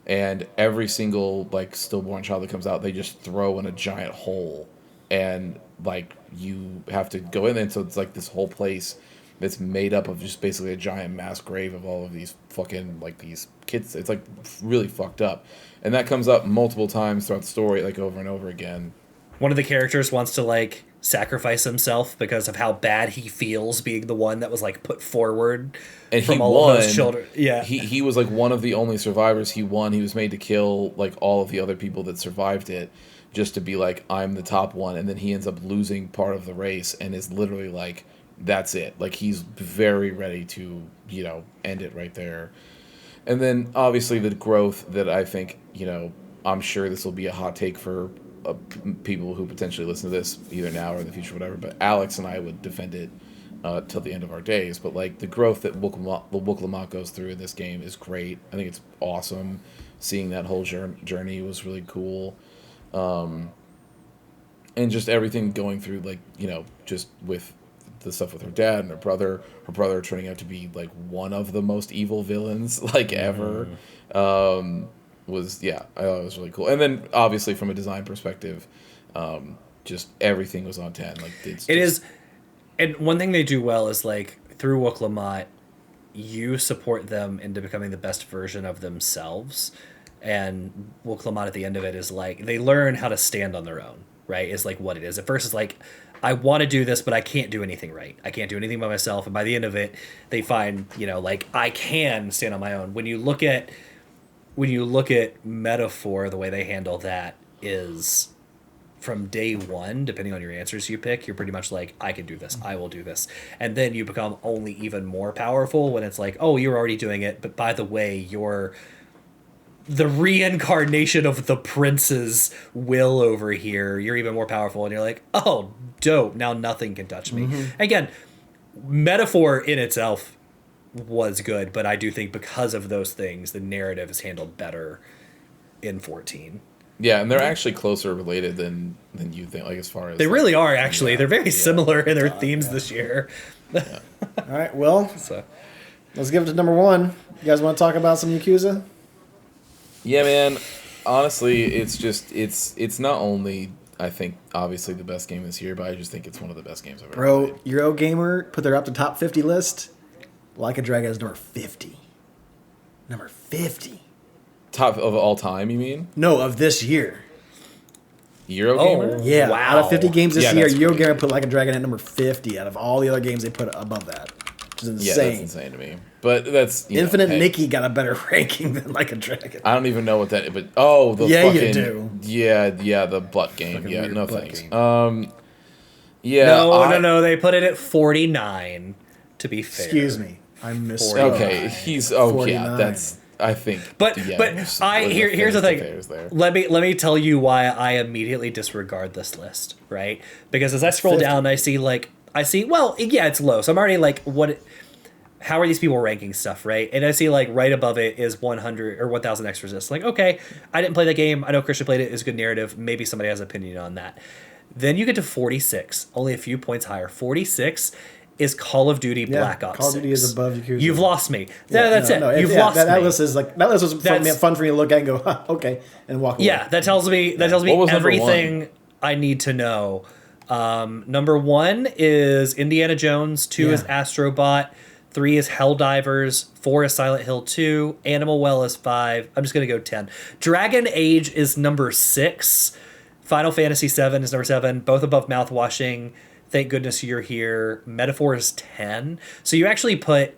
and every single like stillborn child that comes out, they just throw in a giant hole, and like you have to go in, and so it's like this whole place that's made up of just basically a giant mass grave of all of these fucking, like, these kids. It's, like, really fucked up. And that comes up multiple times throughout the story, like, over and over again. one of the characters wants to, like, sacrifice himself because of how bad he feels being the one that was, like, put forward And from he all won. of those children. Yeah. He was, like, one of the only survivors. He won. He was made to kill, like, all of the other people that survived it just to be like, I'm the top one. And then he ends up losing part of the race and is literally like, that's it. Like, he's very ready to, you know, end it right there. And then, obviously, the growth that I think, you know, I'm sure this will be a hot take for people who potentially listen to this either now or in the future, whatever. But Alex and I would defend it till the end of our days. But, like, the growth that Wook Lamont goes through in this game is great. I think it's awesome. Seeing that whole journey was really cool. And just everything going through, like, you know, just with the stuff with her dad and her brother turning out to be like one of the most evil villains like ever, was, yeah, I thought it was really cool. And then obviously from a design perspective, just everything was on 10. Like, it is. And one thing they do well is, like, through Wook Lamont, you support them into becoming the best version of themselves. And Wook Lamont at the end of it is like, they learn how to stand on their own, right? Is like what it is. At first it's like, I want to do this, but I can't do anything right. I can't do anything by myself. And by the end of it, they find, you know, like, I can stand on my own. When you look at Metaphor, the way they handle that is from day one, depending on your answers you pick, you're pretty much like, I can do this. I will do this. And then you become only even more powerful when it's like, oh, you're already doing it. But by the way, you're the reincarnation of the prince's will over here. You're even more powerful, and you're like, oh, dope. Now nothing can touch me. Mm-hmm. Again, Metaphor in itself was good, but I do think because of those things, the narrative is handled better in 14. Yeah, and they're actually closer related than you think, like, as far as... They like, really are, actually. Yeah, they're very similar in their themes this year. All right, well, So, let's give it to number one. You guys want to talk about some Yakuza? Yeah, man. Honestly, it's not only I think obviously the best game this year, but I just think it's one of the best games I've ever Bro, played. Eurogamer put their up to top 50 list. Like a Dragon is number 50. Number 50. Top of all time, you mean? No, of this year. Eurogamer? Yeah, Wow. out of 50 games this Yeah, year, that's crazy. Eurogamer put Like a Dragon at number 50 out of all the other games they put above that. Which is Yeah, insane. that's insane to me. But that's you know, Infinite hey, Nikki got a better ranking than Like a Dragon. I don't even know what that. But oh, the Yeah, you fucking do. yeah, the butt game. Fucking Yeah, weird no butt thanks. game. Yeah. No. They put it at 49. To be fair. Excuse me. I missed. Okay, he's yeah. 49. That's I think. But yeah, but there's- I there's a here's the thing. fairness there. Let me tell you why I immediately disregard this list, right? Because as I scroll 50. down, I see well, yeah, it's low. So I'm already like, what? How are these people ranking stuff, right? And I see like right above it is 100 or 1,000 X Resist. Like, okay, I didn't play that game. I know Christian played it. It's a good narrative. Maybe somebody has an opinion on that. Then you get to 46, only a few points higher. 46 is Call of Duty Yeah, Black Ops. Call of Duty 6. is above Yakuza. You've lost me. That's it. You've lost that me. list is like that list was That's- fun for me to look at and go, huh, okay, and walk away. Yeah, that tells me What was number everything I need to know. Number 1 is Indiana Jones. 2 is Yeah. Astrobot. 3 is Helldivers. 4 is Silent Hill 2. Animal Well is 5. I'm just gonna go 10. Dragon Age is number 6. Final Fantasy 7 is number 7. Both above Mouthwashing. Thank goodness you're here. Metaphor is 10. So you actually put.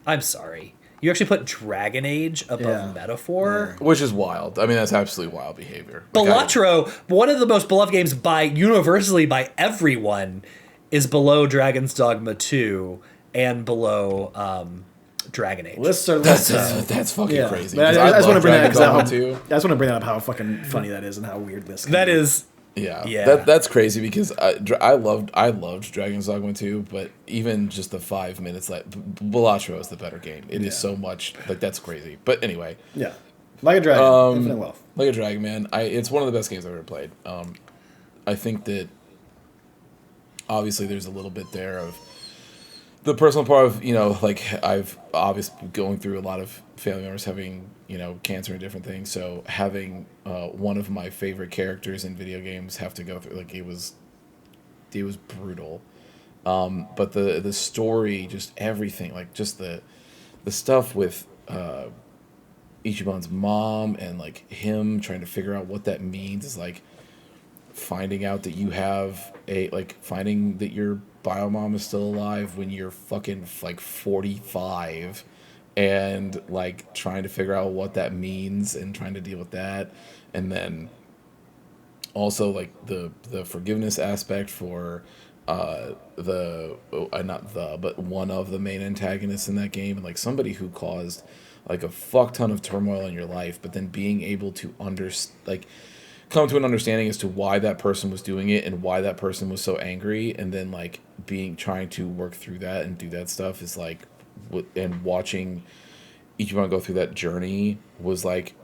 I'm sorry. You actually put Dragon Age above Yeah. Metaphor. Which is wild. I mean, that's absolutely wild behavior. Like, Balatro, one of the most beloved games by universally by everyone, is below Dragon's Dogma 2 and below Dragon Age. Lists are lists. that's fucking Yeah. crazy. But 'cause I just love want to bring that Dragon's up Dogma too. I just want to bring up how fucking funny that is and how weird this. That is Yeah, Yeah. That's crazy because I loved Dragon's Dogma 2, but even just the 5 minutes Balatro is the better game. It is so much like that's crazy. But anyway, Yeah, Like a Dragon, Infinite Wealth. Like a Dragon, man. It's one of the best games I've ever played. I think that obviously there's a little bit there of the personal part of like I've obviously going through a lot of family members having cancer and different things, so having one of my favorite characters in video games have to go through like it was brutal, but the story, just everything, like just the stuff with Ichiban's mom and like him trying to figure out what that means is like finding out that you have finding that your bio mom is still alive when you're fucking like 45 and like trying to figure out what that means and trying to deal with that, and then also like the forgiveness aspect for but one of the main antagonists in that game, and like somebody who caused like a fuck ton of turmoil in your life, but then being able to come to an understanding as to why that person was doing it and why that person was so angry, and then like trying to work through that and do that stuff is like, and watching Ichiban go through that journey was like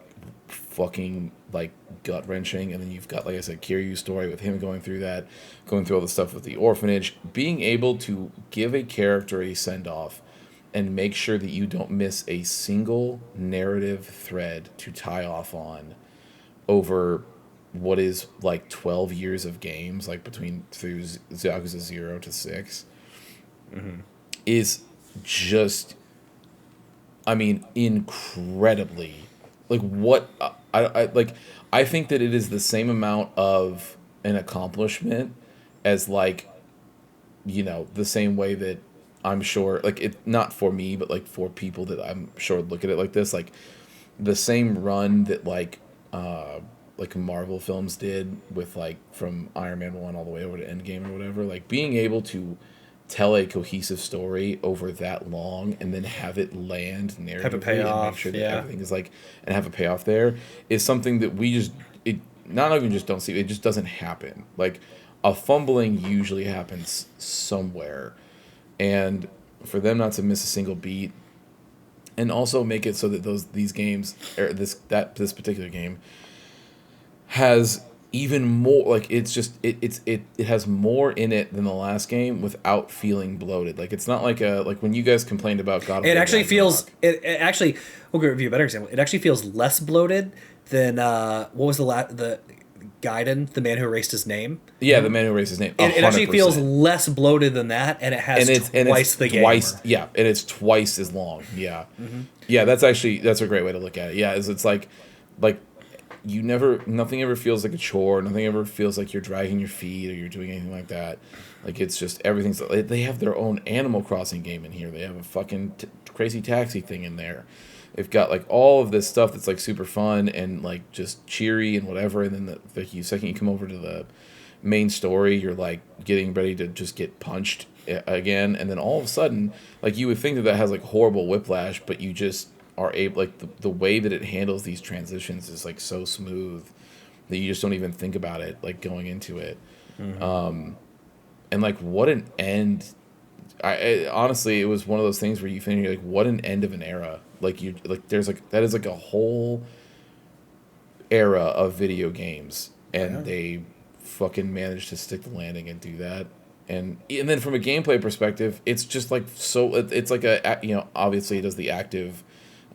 fucking like gut wrenching. And then you've got, like I said, Kiryu's story with him going through all the stuff with the orphanage, being able to give a character a send off and make sure that you don't miss a single narrative thread to tie off on over what is like 12 years of games, like through Yakuza 0 to 6, is just, I mean, incredibly, like what I think that it is the same amount of an accomplishment as like, the same way that I'm sure, like it, not for me, but like for people that I'm sure look at it like this, like the same run that like Marvel films did with like from Iron Man 1 all the way over to Endgame or whatever, like being able to tell a cohesive story over that long and then have it land narratively, Have a payoff, and make sure that yeah. everything is like, and have a payoff there is something that we just, it not even just don't see, it just doesn't happen. Like a fumbling usually happens somewhere, and for them not to miss a single beat, and also make it so that these games, or this particular game has even more like it's just it has more in it than the last game without feeling bloated. Like it's not like when you guys complained about God of It War actually feels. Ragnarok. It actually. We'll give you a better example. It actually feels less bloated than what was the Gaiden, the man who erased his name. Yeah, the man who erased his name. It actually 100%. feels less bloated than that, and it has twice the game. Yeah, and it's twice as long. Yeah, yeah. That's a great way to look at it. Yeah, it's like nothing ever feels like a chore. Nothing ever feels like you're dragging your feet or you're doing anything like that. Like it's just everything's. They have their own Animal Crossing game in here. They have a fucking crazy taxi thing in there. They've got like all of this stuff that's like super fun and like just cheery and whatever. And then the second you come over to the main story, you're like getting ready to just get punched again. And then all of a sudden, like you would think that has like horrible whiplash, but you just are able, like the way that it handles these transitions is like so smooth that you just don't even think about it like going into it. And like what an end. Honestly, it was one of those things where you think like what an end of an era. Like you like there's like that is like a whole era of video games, and they fucking managed to stick the landing and do that. And then from a gameplay perspective, it's just like so it's like obviously it does the active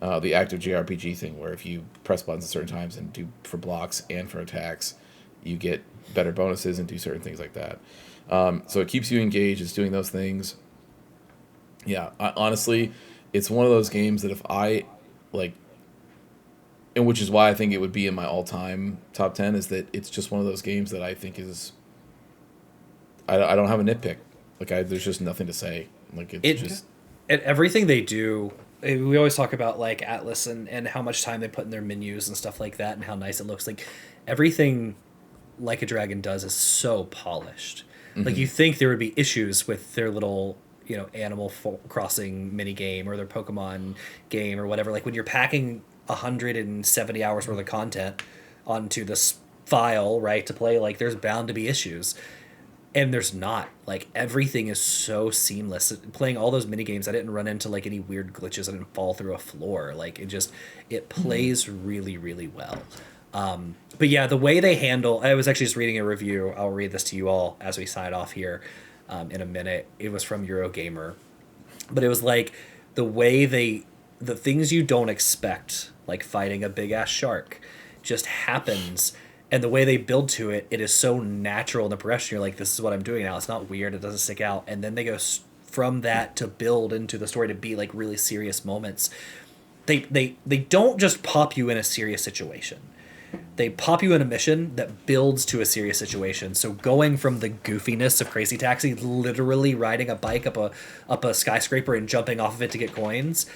JRPG thing where if you press buttons at certain times and do for blocks and for attacks, you get better bonuses and do certain things like that. So it keeps you engaged. It's doing those things. Yeah, honestly, it's one of those games that if I, like, and which is why I think it would be in my all-time top 10, is that it's just one of those games that I think is, I don't have a nitpick. Like, there's just nothing to say. Like, it's just... And everything they do, we always talk about, like, Atlas and how much time they put in their menus and stuff like that and how nice it looks. Like, everything Like a Dragon does is so polished. Mm-hmm. Like, you think there would be issues with their little... Animal Crossing mini game or their Pokemon game or whatever. Like when you're packing 170 hours worth of content onto this file, right, to play, like there's bound to be issues. And there's not. Like everything is so seamless. Playing all those mini games, I didn't run into like any weird glitches. I didn't fall through a floor. Like it plays really, really well. But yeah, the way they handle, I was actually just reading a review. I'll read this to you all as we sign off here. In a minute. It was from Eurogamer, but it was like the things you don't expect, like fighting a big ass shark, just happens, and the way they build to it is so natural in the progression. You're like, this is what I'm doing now. It's not weird. It doesn't stick out. And then they go from that to build into the story to be like really serious moments. They don't just pop you in a serious situation. They pop you in a mission that builds to a serious situation. So going from the goofiness of Crazy Taxi, literally riding a bike up a skyscraper and jumping off of it to get coins,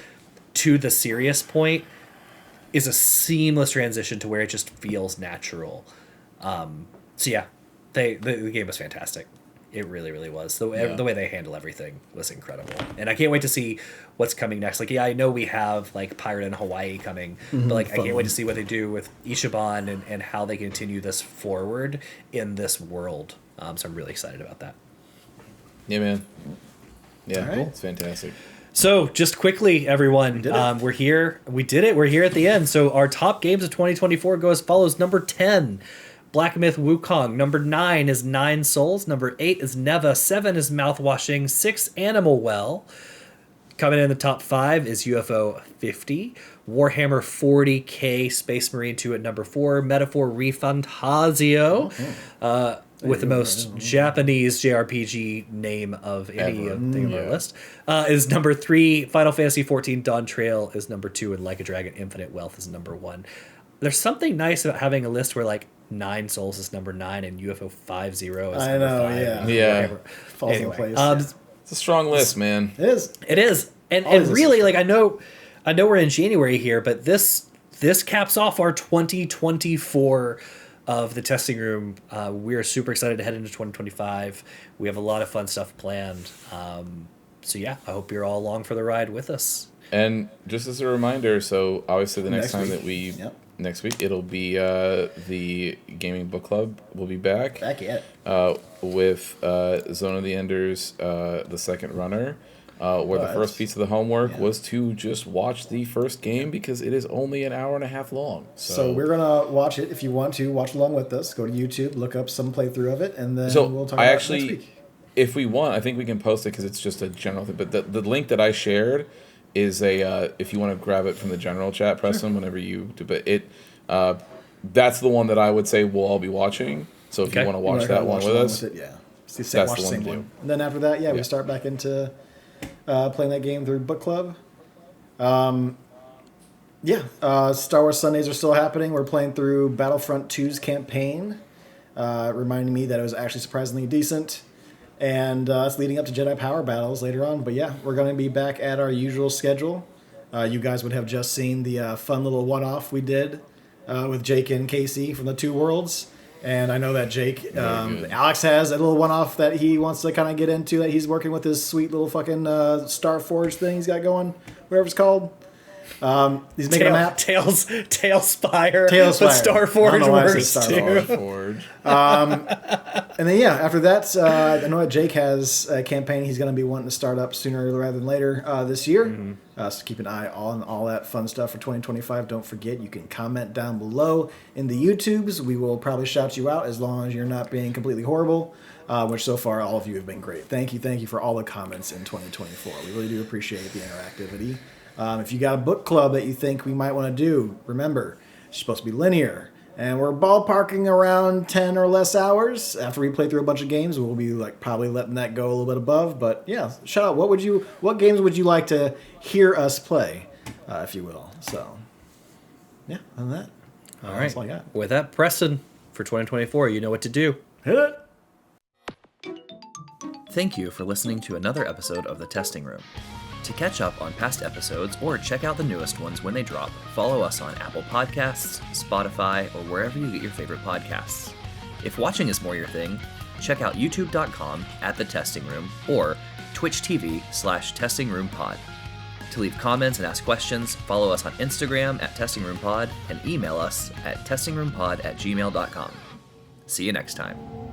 to the serious point is a seamless transition to where it just feels natural. So yeah, the game was fantastic. It really, really was. The way they handle everything was incredible. And I can't wait to see what's coming next. Like, yeah, I know we have, like, Pirate in Hawaii coming, but, like, I can't wait to see what they do with Ichiban and how they continue this forward in this world. So I'm really excited about that. Yeah, man. Yeah, right. It's fantastic. So, just quickly, everyone, we're here. We did it. We're here at the end. So, our top games of 2024 go as follows. Number 10... Black Myth Wukong. Number 9 is Nine Souls. Number 8 is Neva. 7 is Mouthwashing. 6, Animal Well. Coming in the top 5 is UFO 50. Warhammer 40k Space Marine 2 at number 4. Metaphor Refantasio. With the most Japanese JRPG name of any of our list. Is number 3. Final Fantasy 14 Dawn Trail is number 2. And Like a Dragon Infinite Wealth is number 1. There's something nice about having a list where, like, Nine Souls is number 9 and UFO 50 is number 5. Yeah. Falls in place. It's a strong list, man. It is. And really, like, I know we're in January here, but this caps off our 2024 of the testing room. We're super excited to head into 2025. We have a lot of fun stuff planned. So yeah, I hope you're all along for the ride with us. And just as a reminder, so obviously the next time that we... Yep. Next week, it'll be the Gaming Book Club will be back. Back yet. With Zone of the Enders, the second runner. where the But- first piece of the homework was to just watch the first game because it is only an hour and a half long. So we're gonna watch it. If you want to watch along with us, go to YouTube, look up some playthrough of it, and then we'll talk about it next week. If we want, I think we can post it because it's just a general thing. But the link that I shared is if you want to grab it from the general chat, Preston, whenever you do. But that's the one that I would say we'll all be watching. So if you want to watch that one with us, yeah, that's the one to same do. one. And then after that, we Yeah. start back into playing that game through book club. Star Wars Sundays are still happening. We're playing through Battlefront 2's campaign, reminding me that it was actually surprisingly decent. And it's leading up to Jedi Power battles later on. But yeah, we're going to be back at our usual schedule. You guys would have just seen the fun little one-off we did with Jake and Casey from the Two Worlds. And I know that Jake, Alex has a little one-off that he wants to kind of get into, that he's working with his sweet little fucking Starforge thing he's got going, whatever it's called. He's making a map. Tailspire. Tailspire. But Starforge works too. Starforge. And then after that, I know that Jake has a campaign he's going to be wanting to start up sooner rather than later this year. So keep an eye on all that fun stuff for 2025. Don't forget, you can comment down below in the YouTubes. We will probably shout you out as long as you're not being completely horrible, which so far all of you have been great. Thank you for all the comments in 2024. We really do appreciate the interactivity. If you got a book club that you think we might want to do, remember, it's supposed to be linear. And we're ballparking around 10 or less hours. After we play through a bunch of games, we'll be probably letting that go a little bit above. But yeah, shout out. What games would you like to hear us play, if you will? So, yeah, other than that. All right. That's all I got. With that, Preston, for 2024, you know what to do. Hit it. Thank you for listening to another episode of The Testing Room. To catch up on past episodes or check out the newest ones when they drop, follow us on Apple Podcasts, Spotify, or wherever you get your favorite podcasts. If watching is more your thing, check out youtube.com/thetestingroom or Twitch TV/testingroompod. To leave comments and ask questions, follow us on Instagram @testingroompod and email us at testingroompod@gmail.com. See you next time.